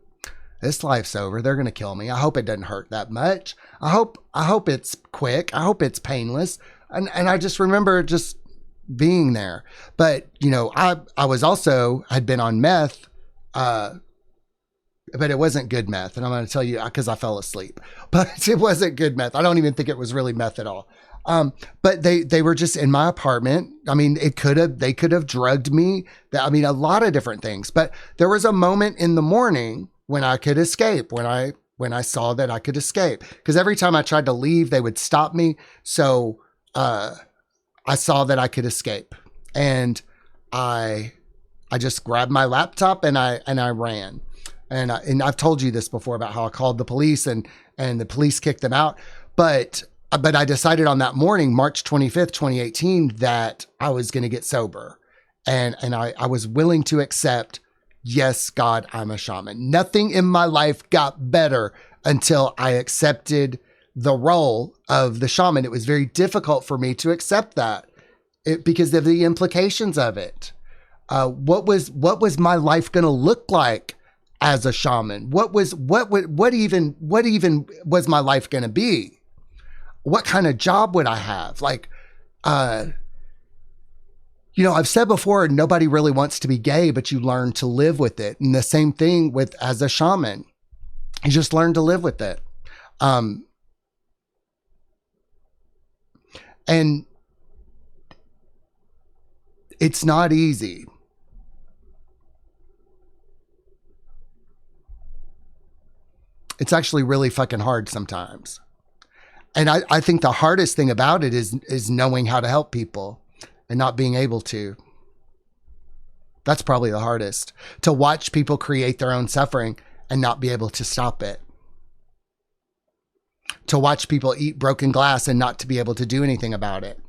Speaker 1: this life's over. They're going to kill me. I hope it doesn't hurt that much. I hope it's quick. I hope it's painless. And I just remember just being there. But, you know, I was also, had been on meth, but it wasn't good meth. And I'm going to tell you, because I fell asleep, but it wasn't good meth. I don't even think it was really meth at all. But they were just in my apartment. I mean, they could have drugged me. I mean, a lot of different things, but there was a moment in the morning when I could escape, when I saw that I could escape, because every time I tried to leave, they would stop me. So, I saw that I could escape, and I just grabbed my laptop and I ran. And I've told you this before about how I called the police and the police kicked them out. But I decided on that morning, March 25th, 2018, that I was going to get sober. And I was willing to accept, yes, God, I'm a shaman. Nothing in my life got better until I accepted the role of the shaman. It was very difficult for me to accept that because of the implications of it. What was my life going to look like as a shaman? What even was my life going to be? What kind of job would I have? Like, you know, I've said before, nobody really wants to be gay, but you learn to live with it. And the same thing as a shaman, you just learn to live with it. And it's not easy. It's actually really fucking hard sometimes. And I think the hardest thing about it is knowing how to help people and not being able to. That's probably the hardest. To watch people create their own suffering and not be able to stop it. To watch people eat broken glass and not to be able to do anything about it.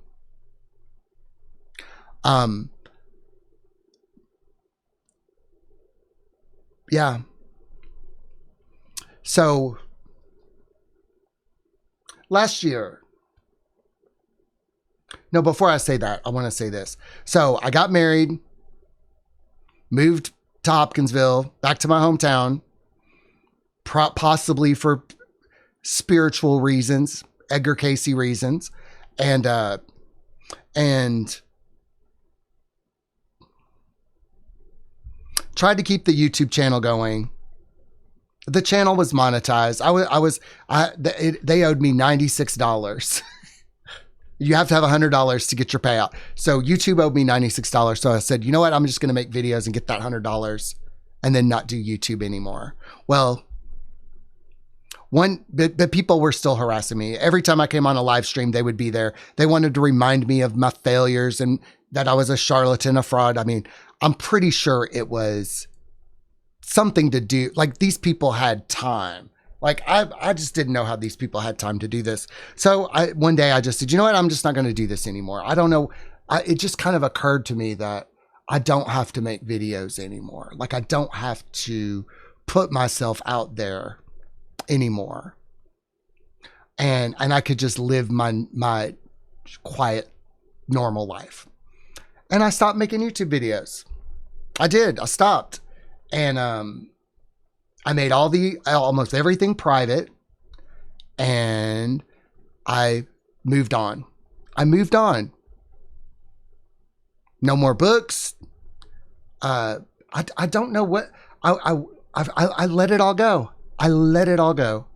Speaker 1: Yeah. So last year, no, before I say that, I want to say this. So I got married, moved to Hopkinsville, back to my hometown, possibly for spiritual reasons, Edgar Casey reasons, and tried to keep the YouTube channel going. The channel was monetized. They owed me $96. You have to have $100 to get your payout. So YouTube owed me $96. So I said, you know what? I'm just going to make videos and get that $100 and then not do YouTube anymore. Well, but people were still harassing me. Every time I came on a live stream, they would be there. They wanted to remind me of my failures and that I was a charlatan, a fraud. I mean, I'm pretty sure it was something to do. Like, these people had time. Like, I just didn't know how these people had time to do this. So one day I just said, you know what? I'm just not going to do this anymore. I don't know. It just kind of occurred to me that I don't have to make videos anymore. Like, I don't have to put myself out there anymore. And I could just live my quiet, normal life. And I stopped making YouTube videos. I did. I stopped. And I made almost everything private, and I moved on. No more books. I don't know what I let it all go. I let it all go.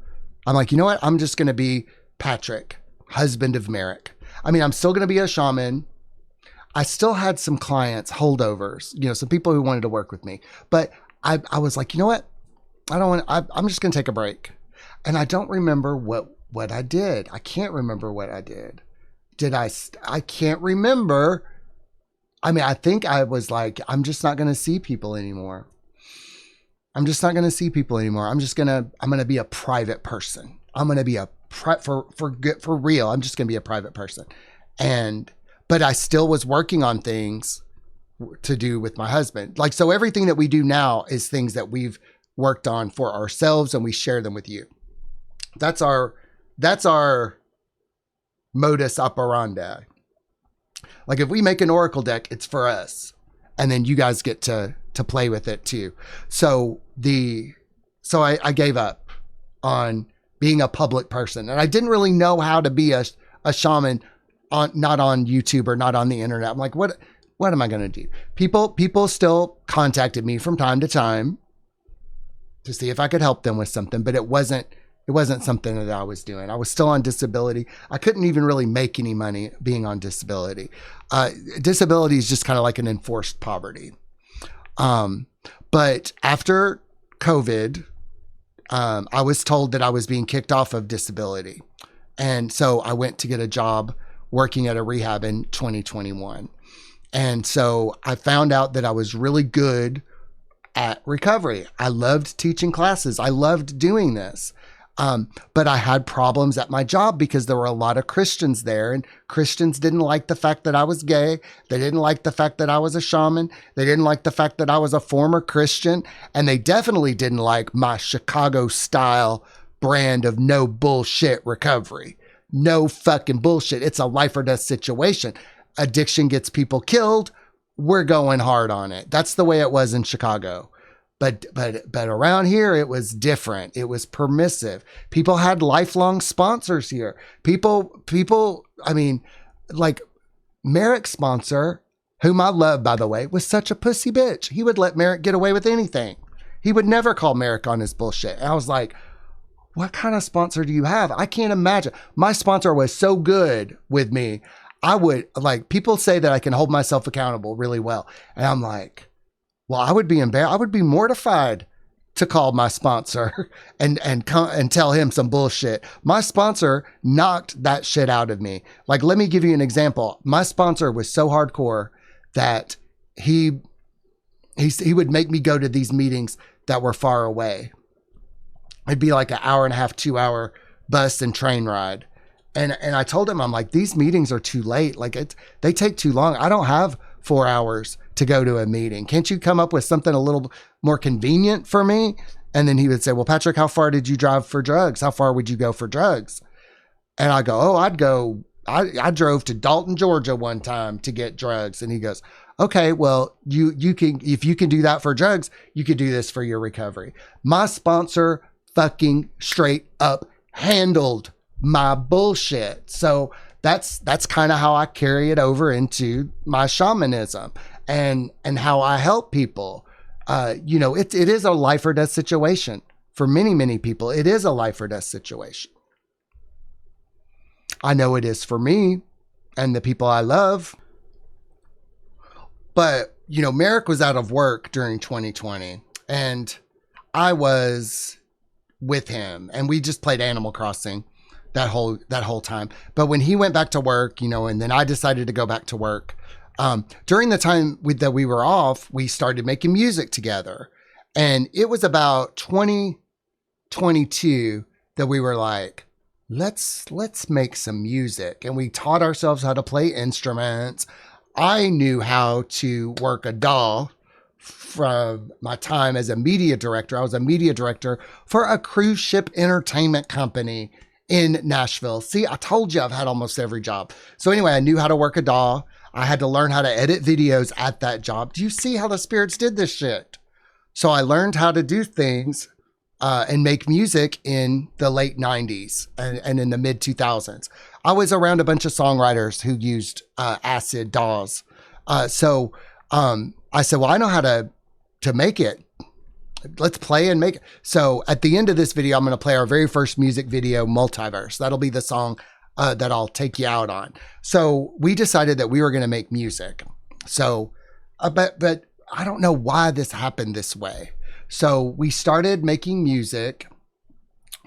Speaker 1: I'm like, you know what? I'm just going to be Patrick, husband of Merrick. I mean, I'm still going to be a shaman. I still had some clients, holdovers, you know, some people who wanted to work with me. But I was like, you know what? I'm just going to take a break. And I don't remember what I did. I can't remember what I did. I can't remember. I mean, I think I was like, I'm just not going to see people anymore. I'm just not going to see people anymore. I'm going to be a private person. I'm going to be for real. I'm just going to be a private person. But I still was working on things to do with my husband. Like, so everything that we do now is things that we've worked on for ourselves and we share them with you. That's our modus operandi. Like if we make an oracle deck, it's for us. And then you guys get to play with it too. So I gave up on being a public person. And I didn't really know how to be a shaman not on YouTube or not on the internet. I'm like, what am I going to do? People still contacted me from time to time to see if I could help them with something, but it wasn't something that I was doing. I was still on disability. I couldn't even really make any money being on disability. Disability is just kind of like an enforced poverty. But after COVID, I was told that I was being kicked off of disability. And so I went to get a job working at a rehab in 2021. And so I found out that I was really good at recovery. I loved teaching classes. I loved doing this. But I had problems at my job because there were a lot of Christians there, and Christians didn't like the fact that I was gay. They didn't like the fact that I was a shaman. They didn't like the fact that I was a former Christian. And they definitely didn't like my Chicago style brand of no bullshit recovery. No fucking bullshit. It's a life or death situation. Addiction gets people killed. We're going hard on it. That's the way it was in Chicago. But around here, it was different. It was permissive. People had lifelong sponsors here. People, I mean, like Merrick's sponsor, whom I love, by the way, was such a pussy bitch. He would let Merrick get away with anything. He would never call Merrick on his bullshit. And I was like, what kind of sponsor do you have? I can't imagine. My sponsor was so good with me. I would, like, people say that I can hold myself accountable really well. And I'm like, well, I would be embarrassed. I would be mortified to call my sponsor and come and tell him some bullshit. My sponsor knocked that shit out of me. Like, let me give you an example. My sponsor was so hardcore that he would make me go to these meetings that were far away. It'd be like an hour and a half, 2 hour bus and train ride. And I told him, I'm like, these meetings are too late. Like they take too long. I don't have 4 hours to go to a meeting. Can't you come up with something a little more convenient for me? And then he would say, well, Patrick, how far did you drive for drugs? How far would you go for drugs? And I go, I drove to Dalton, Georgia one time to get drugs. And he goes, okay, well, you can, if you can do that for drugs, you could do this for your recovery. My sponsor fucking straight up handled my bullshit. So that's kind of how I carry it over into my shamanism and how I help people. You know, it is a life or death situation for many, many people. It is a life or death situation. I know it is for me and the people I love. But, you know, Merrick was out of work during 2020 and I was with him and we just played Animal Crossing that whole time. But when he went back to work, you know, and then I decided to go back to work, during the time that we were off, we started making music together. And it was about 2022 that we were like, let's make some music. And we taught ourselves how to play instruments. I knew how to work a DAW from my time as a media director. I was a media director for a cruise ship entertainment company in Nashville. See, I told you I've had almost every job. So anyway, I knew how to work a DAW. I had to learn how to edit videos at that job. Do you see how the spirits did this shit? So I learned how to do things and make music in the late 90s and in the mid 2000s. I was around a bunch of songwriters who used acid DAWs. So I said, well, I know how to make it. let's play and make. So at the end of this video, I'm going to play our very first music video, Multiverse. That'll be the song that I'll take you out on. So we decided that we were going to make music. So, but I don't know why this happened this way. So we started making music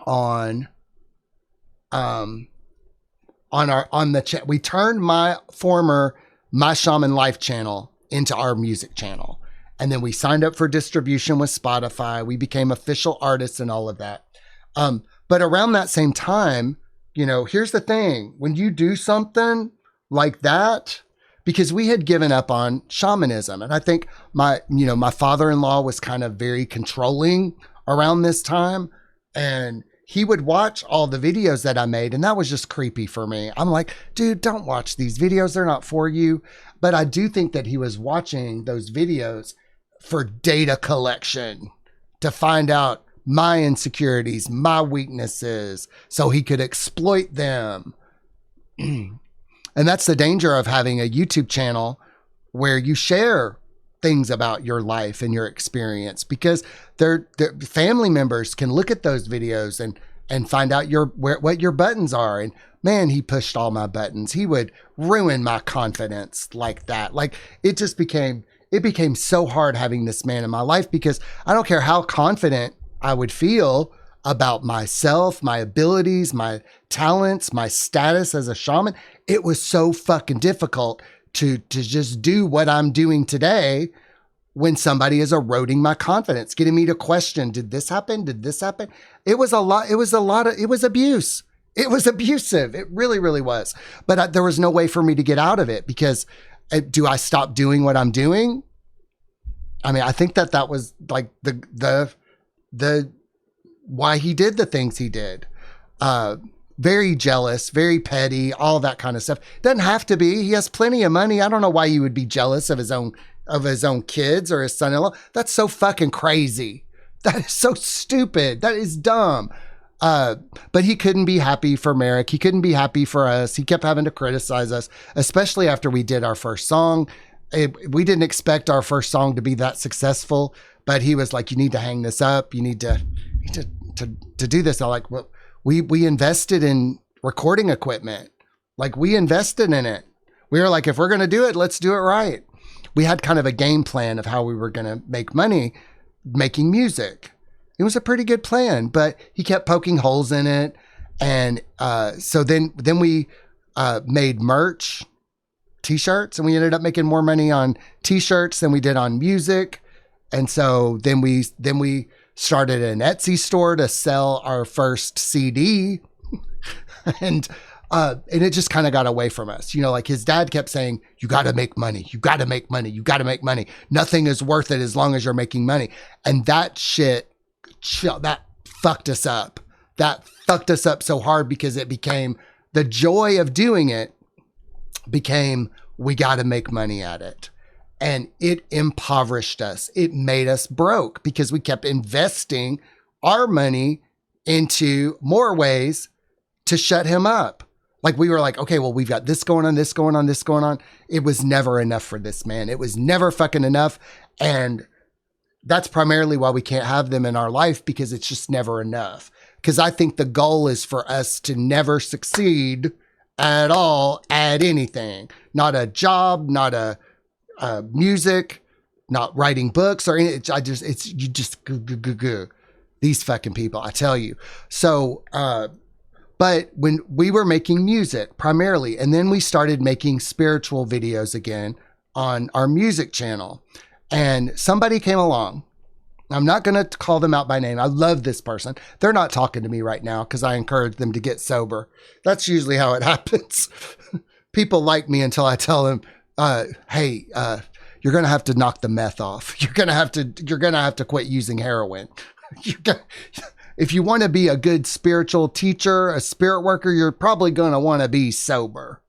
Speaker 1: on the chat. We turned my Shaman Life channel into our music channel. And then we signed up for distribution with Spotify. We became official artists and all of that. But around that same time, here's the thing. When you do something like that, because we had given up on shamanism. And I think my father-in-law was kind of very controlling around this time. And he would watch all the videos that I made, and that was just creepy for me. I'm like, dude, don't watch these videos. They're not for you. But I do think that he was watching those videos for data collection to find out my insecurities, my weaknesses, so he could exploit them. And that's the danger of having a YouTube channel where you share things about your life and your experience, because their family members can look at those videos and find out what your buttons are. And man, he pushed all my buttons. He would ruin my confidence like that. Like it became so hard having this man in my life, because I don't care how confident I would feel about myself, my abilities, my talents, my status as a shaman. It was so fucking difficult to just do what I'm doing today when somebody is eroding my confidence, getting me to question, did this happen? Did this happen? It was abuse. It was abusive. It really, really was. But there was no way for me to get out of it, because do I stop doing what I'm doing? I mean, I think that was like the why he did the things he did. Very jealous, very petty, all that kind of stuff. Doesn't have to be. He has plenty of money. I don't know why you would be jealous of his own kids or his son-in-law. That's so fucking crazy. That is so stupid. That is dumb. But he couldn't be happy for Merrick. He couldn't be happy for us. He kept having to criticize us, especially after we did our first song. We didn't expect our first song to be that successful, but he was like, you need to hang this up. You need to do this. I'm like, well, we invested in recording equipment. Like we invested in it. We were like, if we're going to do it, let's do it right. We had kind of a game plan of how we were going to make money making music. It was a pretty good plan, but he kept poking holes in it. And so then we made merch, t-shirts, and we ended up making more money on t-shirts than we did on music. And so then we started an Etsy store to sell our first CD. And it just kind of got away from us. Like his dad kept saying, you got to make money. You got to make money. You got to make money. Nothing is worth it as long as you're making money. And that shit, that fucked us up. That fucked us up so hard, because it became the joy of doing it became, we got to make money at it. And it impoverished us. It made us broke, because we kept investing our money into more ways to shut him up. Like we were like, okay, well, we've got this going on, this going on, this going on. It was never enough for this man. It was never fucking enough. And that's primarily why we can't have them in our life, because it's just never enough. Because I think the goal is for us to never succeed at all at anything. Not a job, not a music, not writing books or anything. These fucking people, I tell you. So, but when we were making music primarily, and then we started making spiritual videos again on our music channel, and somebody came along. I'm not going to call them out by name. I love this person. They're not talking to me right now because I encourage them to get sober. That's usually how it happens. People like me until I tell them, hey, you're going to have to knock the meth off. You're going to have to quit using heroin. If you want to be a good spiritual teacher, a spirit worker, you're probably going to want to be sober.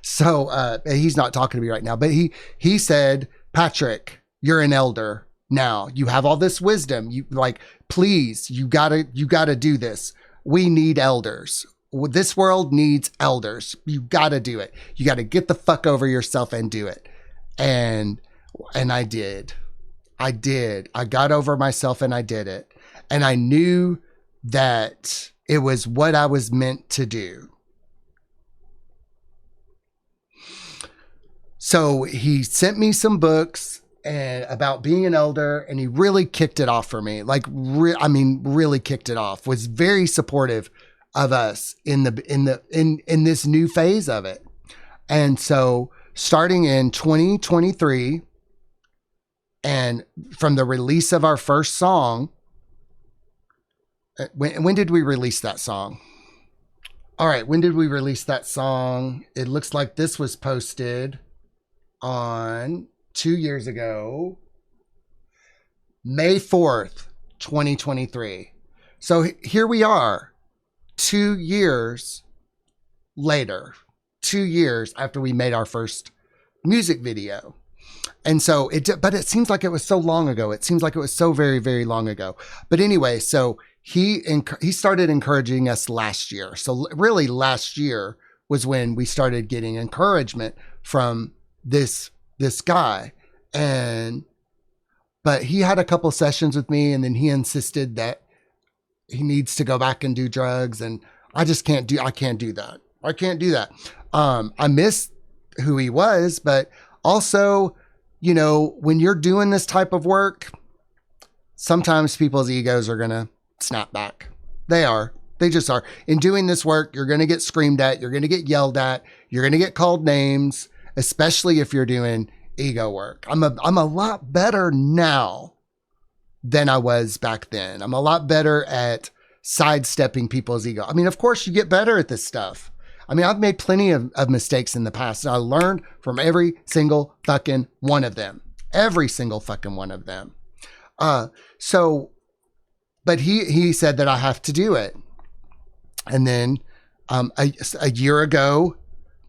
Speaker 1: So he's not talking to me right now, but he said, Patrick, you're an elder now. You have all this wisdom. Please, you gotta do this. We need elders. This world needs elders. You gotta do it. You gotta get the fuck over yourself and do it. And I did. I did. I got over myself and I did it. And I knew that it was what I was meant to do. So he sent me some books and about being an elder, and he really kicked it off for me. Like, really kicked it off. Was very supportive of us in this new phase of it. And so, starting in 2023, and from the release of our first song, when did we release that song? All right, when did we release that song? It looks like this was posted on 2 years ago, May 4th, 2023. So here we are, 2 years later, 2 years after we made our first music video. And so but it seems like it was so long ago. It seems like it was so very, very long ago. But anyway, so he started encouraging us last year. So really last year was when we started getting encouragement from this guy. But he had a couple sessions with me, and then he insisted that he needs to go back and do drugs. And I can't do that. I can't do that. I miss who he was, but also, you know, when you're doing this type of work, sometimes people's egos are going to snap back. They just are. In doing this work, you're going to get screamed at. You're going to get yelled at. You're going to get called names, especially if you're doing ego work. I'm a lot better now than I was back then. I'm a lot better at sidestepping people's ego. I mean, of course, you get better at this stuff. I mean, I've made plenty of mistakes in the past, and I learned from every single fucking one of them. Every single fucking one of them. But he said that I have to do it. And then a year ago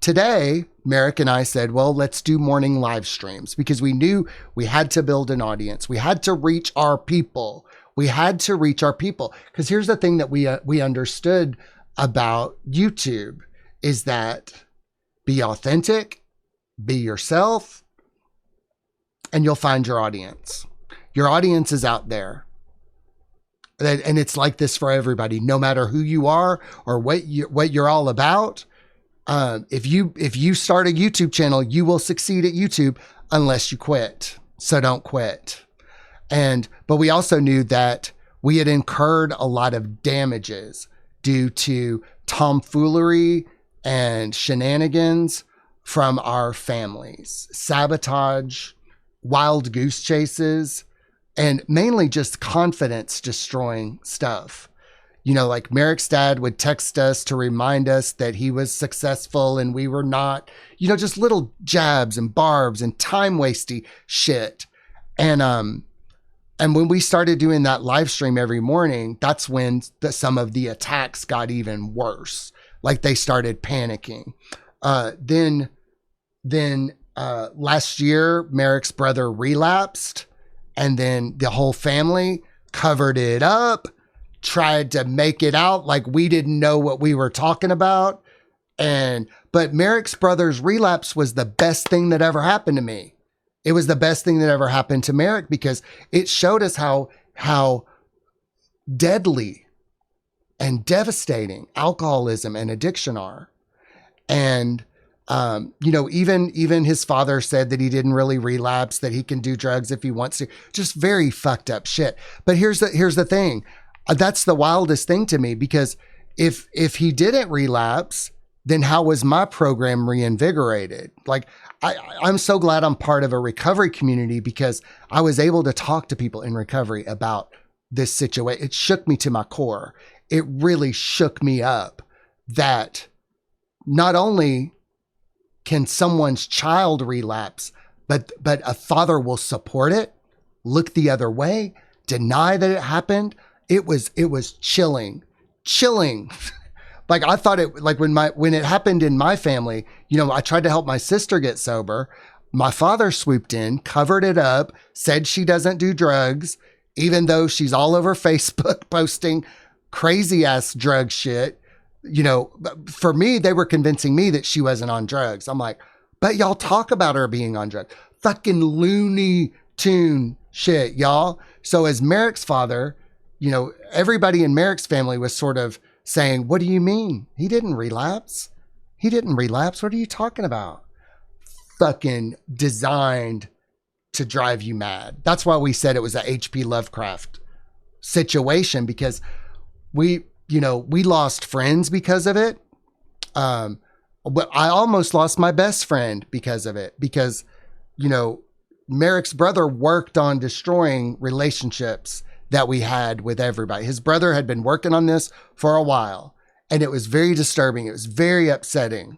Speaker 1: today, Merrick and I said, well, let's do morning live streams, because we knew we had to build an audience. We had to reach our people. Because here's the thing that we understood about YouTube is that be authentic, be yourself, and you'll find your audience. Your audience is out there. And it's like this for everybody, no matter who you are or what you're all about. If you start a YouTube channel, you will succeed at YouTube unless you quit. So don't quit. But we also knew that we had incurred a lot of damages due to tomfoolery and shenanigans from our families, sabotage, wild goose chases, and mainly just confidence destroying stuff. You know, like Merrick's dad would text us to remind us that he was successful and we were not, you know, just little jabs and barbs and time wasty shit. And when we started doing that live stream every morning, that's when some of the attacks got even worse. Like they started panicking. Then last year, Merrick's brother relapsed, and then the whole family covered it up, tried to make it out like we didn't know what we were talking about. But Merrick's brother's relapse was the best thing that ever happened to me. It was the best thing that ever happened to Merrick, because it showed us how deadly and devastating alcoholism and addiction are. And, you know, even his father said that he didn't really relapse, that he can do drugs if he wants to. Just very fucked up shit. But here's the thing. That's the wildest thing to me, because if he didn't relapse, then how was my program reinvigorated? Like, I'm so glad I'm part of a recovery community, because I was able to talk to people in recovery about this situation. It shook me to my core. It really shook me up that not only can someone's child relapse, but a father will support it, look the other way, deny that it happened. It was chilling. Like, I thought it, like when it happened in my family, you know, I tried to help my sister get sober. My father swooped in, covered it up, said she doesn't do drugs, even though she's all over Facebook posting crazy ass drug shit. You know, for me, they were convincing me that she wasn't on drugs. I'm like, but y'all talk about her being on drugs. Fucking Looney Tune shit, y'all. So as Merrick's father, you know, everybody in Merrick's family was sort of saying, what do you mean? He didn't relapse. He didn't relapse. What are you talking about? Fucking designed to drive you mad. That's why we said it was a H.P. Lovecraft situation, because we lost friends because of it. But I almost lost my best friend because of it, because, you know, Merrick's brother worked on destroying relationships that we had with everybody. His brother had been working on this for a while, and it was very disturbing. It was very upsetting.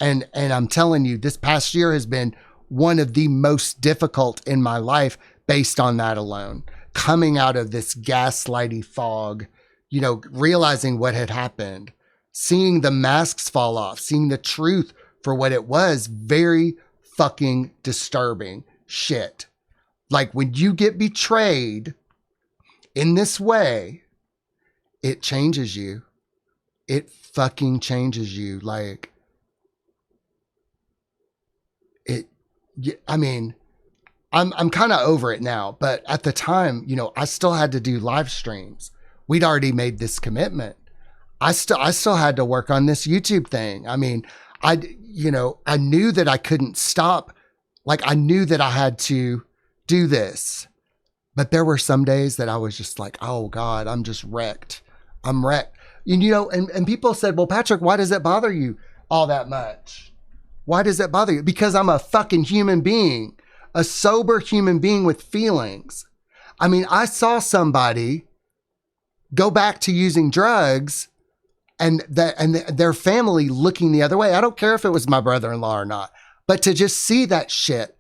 Speaker 1: And I'm telling you, this past year has been one of the most difficult in my life based on that alone. Coming out of this gaslighty fog, you know, realizing what had happened, seeing the masks fall off, seeing the truth for what it was, very fucking disturbing shit. Like when you get betrayed in this way, it changes you. It fucking changes you. Like, I mean, I'm kind of over it now, but at the time, you know, I still had to do live streams. We'd already made this commitment. I still had to work on this YouTube thing. I mean, I knew that I couldn't stop. Like, I knew that I had to do this, but there were some days that I was just like, oh God, I'm just wrecked. I'm wrecked. And, you know, and people said, well, Patrick, why does it bother you all that much? Why does it bother you? Because I'm a fucking human being, a sober human being with feelings. I mean, I saw somebody go back to using drugs and their family looking the other way. I don't care if it was my brother-in-law or not, but to just see that shit.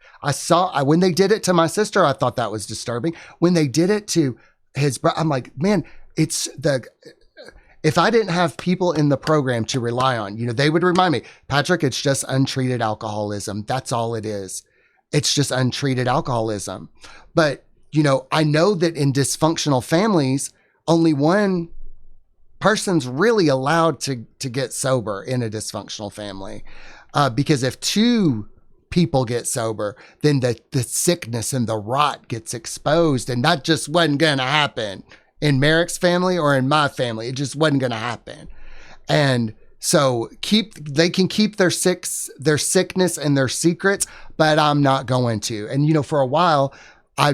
Speaker 1: When they did it to my sister, I thought that was disturbing. When they did it to his brother, I'm like, man, if I didn't have people in the program to rely on, you know, they would remind me, Patrick, it's just untreated alcoholism. That's all it is. It's just untreated alcoholism. But, you know, I know that in dysfunctional families, only one person's really allowed to get sober in a dysfunctional family. Because if two people get sober, then the sickness and the rot gets exposed, and that just wasn't going to happen in Merrick's family or in my family. It just wasn't going to happen. And so they can keep their sickness and their secrets, but I'm not going to. And, you know, for a while, I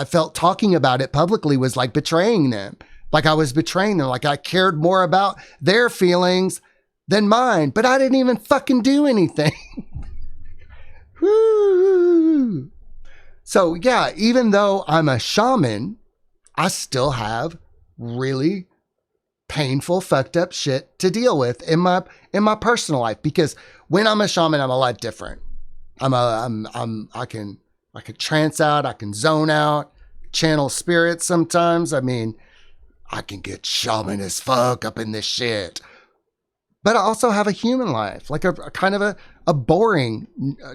Speaker 1: felt talking about it publicly was like betraying them. Like I was betraying them. Like I cared more about their feelings than mine, but I didn't even fucking do anything. Woo. So yeah, even though I'm a shaman, I still have really painful, fucked up shit to deal with in my personal life, because when I'm a shaman, I'm a lot different. I can trance out, I can zone out, channel spirits sometimes. I mean, I can get shaman as fuck up in this shit. But I also have a human life, like a kind of a boring,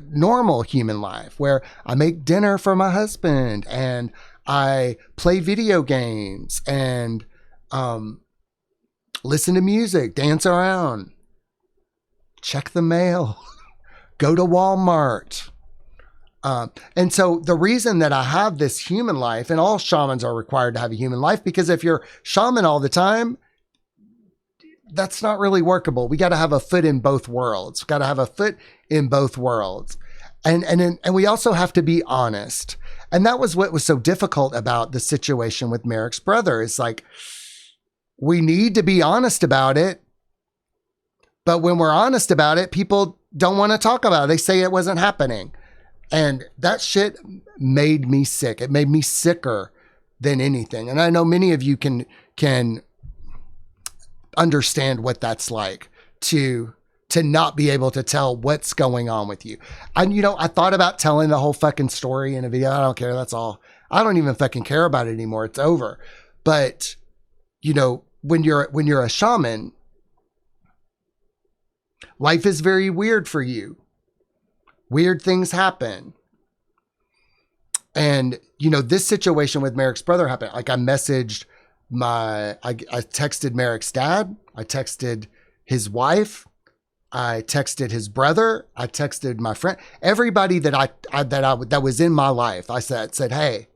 Speaker 1: normal human life where I make dinner for my husband and I play video games and listen to music, dance around, check the mail, go to Walmart. And so the reason that I have this human life, and all shamans are required to have a human life, because if you're shaman all the time, that's not really workable. We got to have a foot in both worlds. We got to have a foot in both worlds. And we also have to be honest. And that was what was so difficult about the situation with Merrick's brother. It's like, we need to be honest about it. But when we're honest about it, people don't want to talk about it. They say it wasn't happening. And that shit made me sick. It made me sicker than anything. And I know many of you can understand what that's like to not be able to tell what's going on with you. And, you know, I thought about telling the whole fucking story in a video. I don't care. That's all. I don't even fucking care about it anymore. It's over. But, you know, when you're a shaman, life is very weird for you. Weird things happen. And, you know, this situation with Merrick's brother happened. Like I texted Merrick's dad. I texted his wife. I texted his brother. I texted my friend, everybody that was in my life. I said, hey,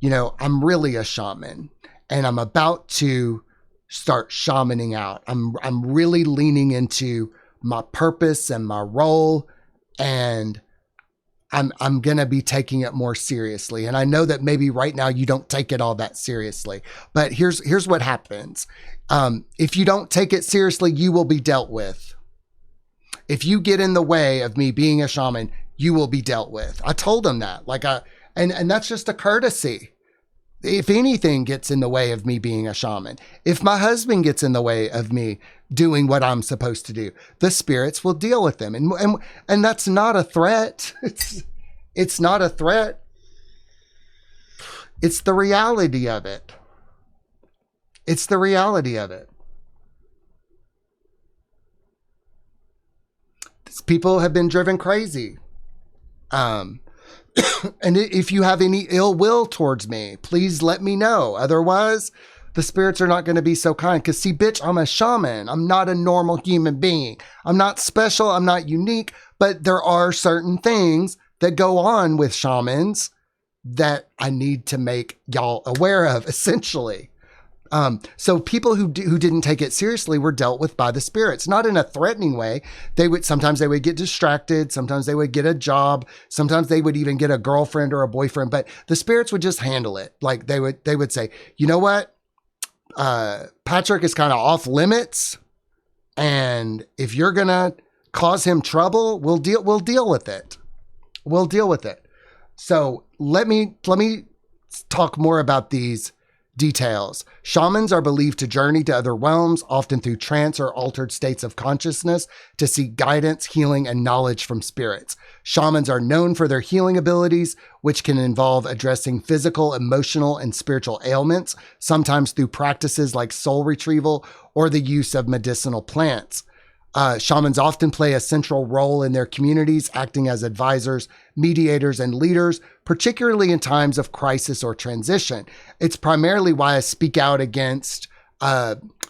Speaker 1: I'm really a shaman, and I'm about to start shamaning out. I'm really leaning into my purpose and my role, and I'm going to be taking it more seriously. And I know that maybe right now you don't take it all that seriously, but here's what happens. If you don't take it seriously, you will be dealt with. If you get in the way of me being a shaman, you will be dealt with. I told him that, and that's just a courtesy. If anything gets in the way of me being a shaman, if my husband gets in the way of me doing what I'm supposed to do, the spirits will deal with them. And that's not a threat. It's not a threat. It's the reality of it. It's the reality of it. People have been driven crazy. And if you have any ill will towards me, please let me know. Otherwise, the spirits are not going to be so kind. Because see, bitch, I'm a shaman. I'm not a normal human being. I'm not special. I'm not unique. But there are certain things that go on with shamans that I need to make y'all aware of, essentially. So people who didn't take it seriously were dealt with by the spirits, not in a threatening way. Sometimes they would get distracted. Sometimes they would get a job. Sometimes they would even get a girlfriend or a boyfriend, but the spirits would just handle it. Like they would say, you know what? Patrick is kind of off limits. And if you're going to cause him trouble, we'll deal with it. We'll deal with it. So let me talk more about these details. Shamans are believed to journey to other realms, often through trance or altered states of consciousness, to seek guidance, healing, and knowledge from spirits. Shamans are known for their healing abilities, which can involve addressing physical, emotional, and spiritual ailments, sometimes through practices like soul retrieval or the use of medicinal plants. Shamans often play a central role in their communities, acting as advisors, mediators, and leaders, particularly in times of crisis or transition. It's primarily why I speak out against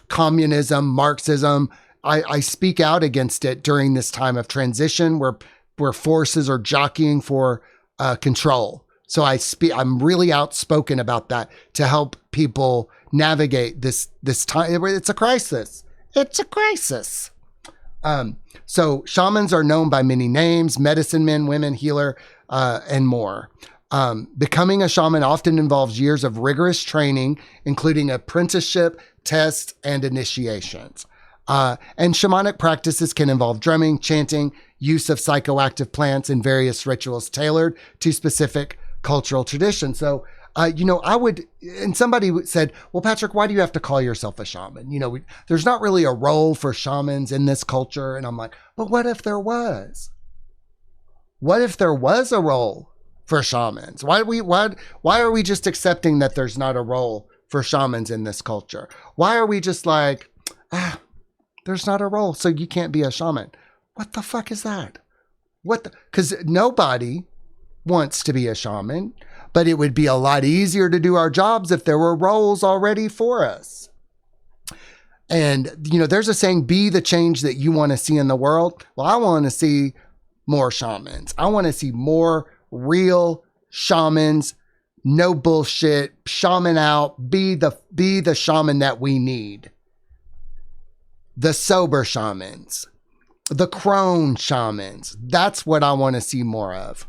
Speaker 1: communism, Marxism. I speak out against it during this time of transition where forces are jockeying for control. So I'm really outspoken about that to help people navigate this time. It's a crisis. It's a crisis. So shamans are known by many names: medicine men, women, healer, and more. Becoming a shaman often involves years of rigorous training, including apprenticeship, tests, and initiations. And shamanic practices can involve drumming, chanting, use of psychoactive plants, and various rituals tailored to specific cultural traditions. So, and somebody said, well, Patrick, why do you have to call yourself a shaman? There's not really a role for shamans in this culture. And I'm like, but what if there was? What if there was a role for shamans? Why are we just accepting that there's not a role for shamans in this culture? Why are we just like, there's not a role, so you can't be a shaman? What the fuck is that? Because nobody wants to be a shaman, but it would be a lot easier to do our jobs if there were roles already for us. And, there's a saying, be the change that you want to see in the world. Well, I want to see more shamans. I want to see more real shamans, no bullshit, shaman out, be the shaman that we need. The sober shamans, the crone shamans. That's what I want to see more of.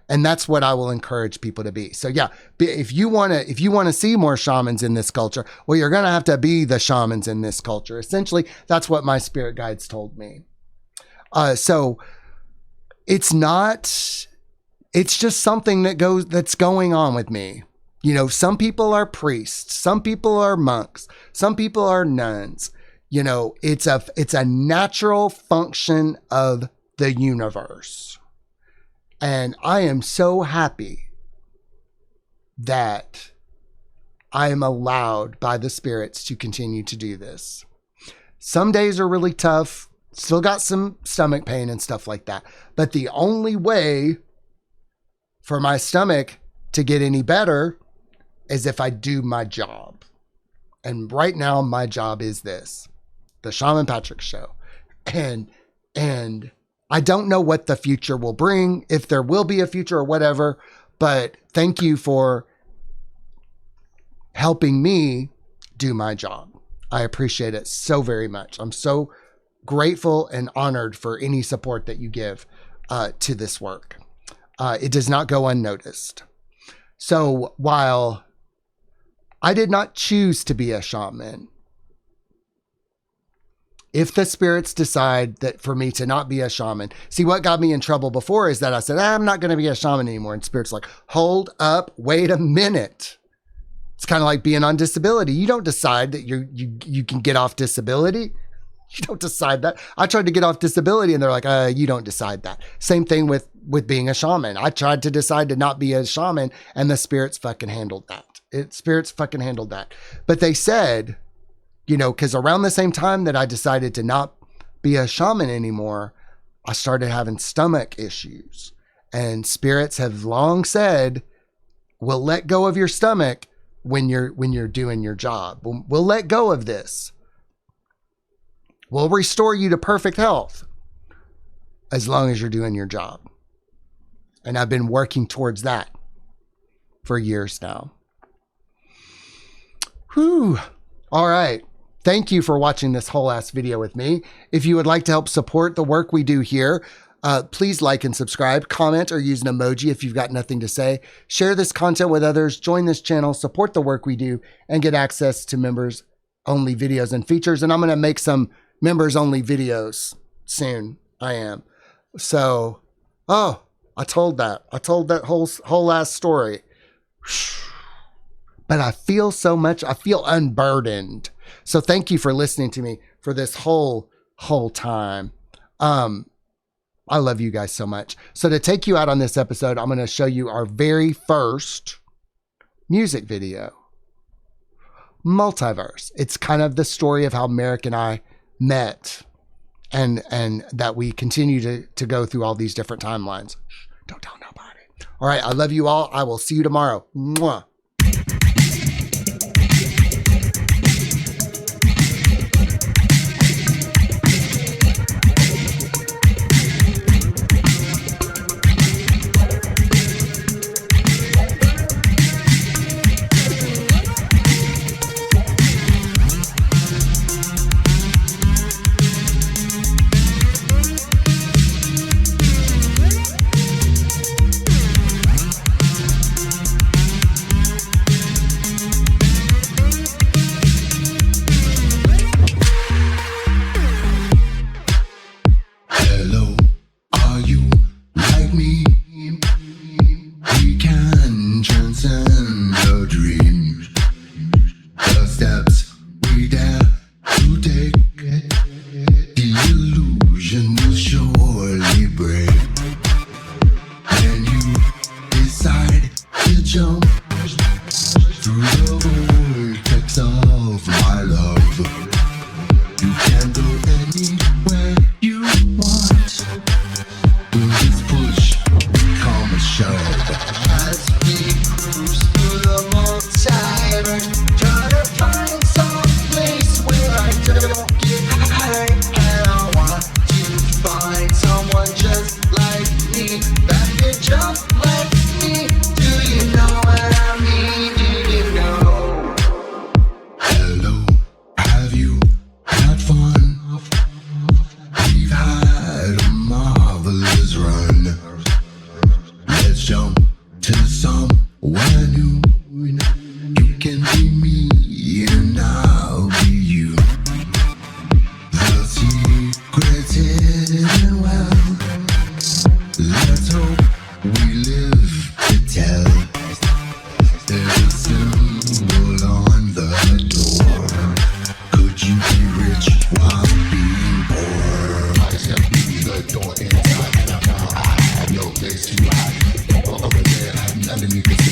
Speaker 1: And that's what I will encourage people to be. So yeah, if you want to see more shamans in this culture, well, you're going to have to be the shamans in this culture. Essentially, that's what my spirit guides told me. So it's just something that's going on with me. Some people are priests, some people are monks, some people are nuns. It's a natural function of the universe. And I am so happy that I am allowed by the spirits to continue to do this. Some days are really tough, still got some stomach pain and stuff like that. But the only way for my stomach to get any better is if I do my job. And right now, my job is this, the Shaman Patrick Show. And And I don't know what the future will bring, if there will be a future or whatever, but thank you for helping me do my job. I appreciate it so very much. I'm so grateful and honored for any support that you give to this work. It does not go unnoticed. So while I did not choose to be a shaman, if the spirits decide that for me to not be a shaman, see, what got me in trouble before is that I said, I'm not going to be a shaman anymore. And spirits like, hold up, wait a minute. It's kind of like being on disability. You don't decide that you can get off disability. You don't decide that. I tried to get off disability and they're like, you don't decide that. Same thing with being a shaman. I tried to decide to not be a shaman and the spirits fucking handled that. Spirits fucking handled that. But they said, you know, because around the same time that I decided to not be a shaman anymore, I started having stomach issues. And spirits have long said, we'll let go of your stomach when you're doing your job. We'll let go of this. We'll restore you to perfect health as long as you're doing your job. And I've been working towards that for years now. Whew. All right. Thank you for watching this whole ass video with me. If you would like to help support the work we do here, please like and subscribe, comment, or use an emoji if you've got nothing to say. Share this content with others, join this channel, support the work we do, and get access to members-only videos and features. And I'm going to make some members-only videos soon. I am. So, I told that whole last story. But I feel so much, I feel unburdened. So thank you for listening to me for this whole time. I love you guys so much. So to take you out on this episode, I'm going to show you our very first music video. Multiverse. It's kind of the story of how Merrick and I met and that we continue to go through all these different timelines. Don't tell nobody. All right. I love you all. I will see you tomorrow. Mwah.
Speaker 3: Nothing you can say.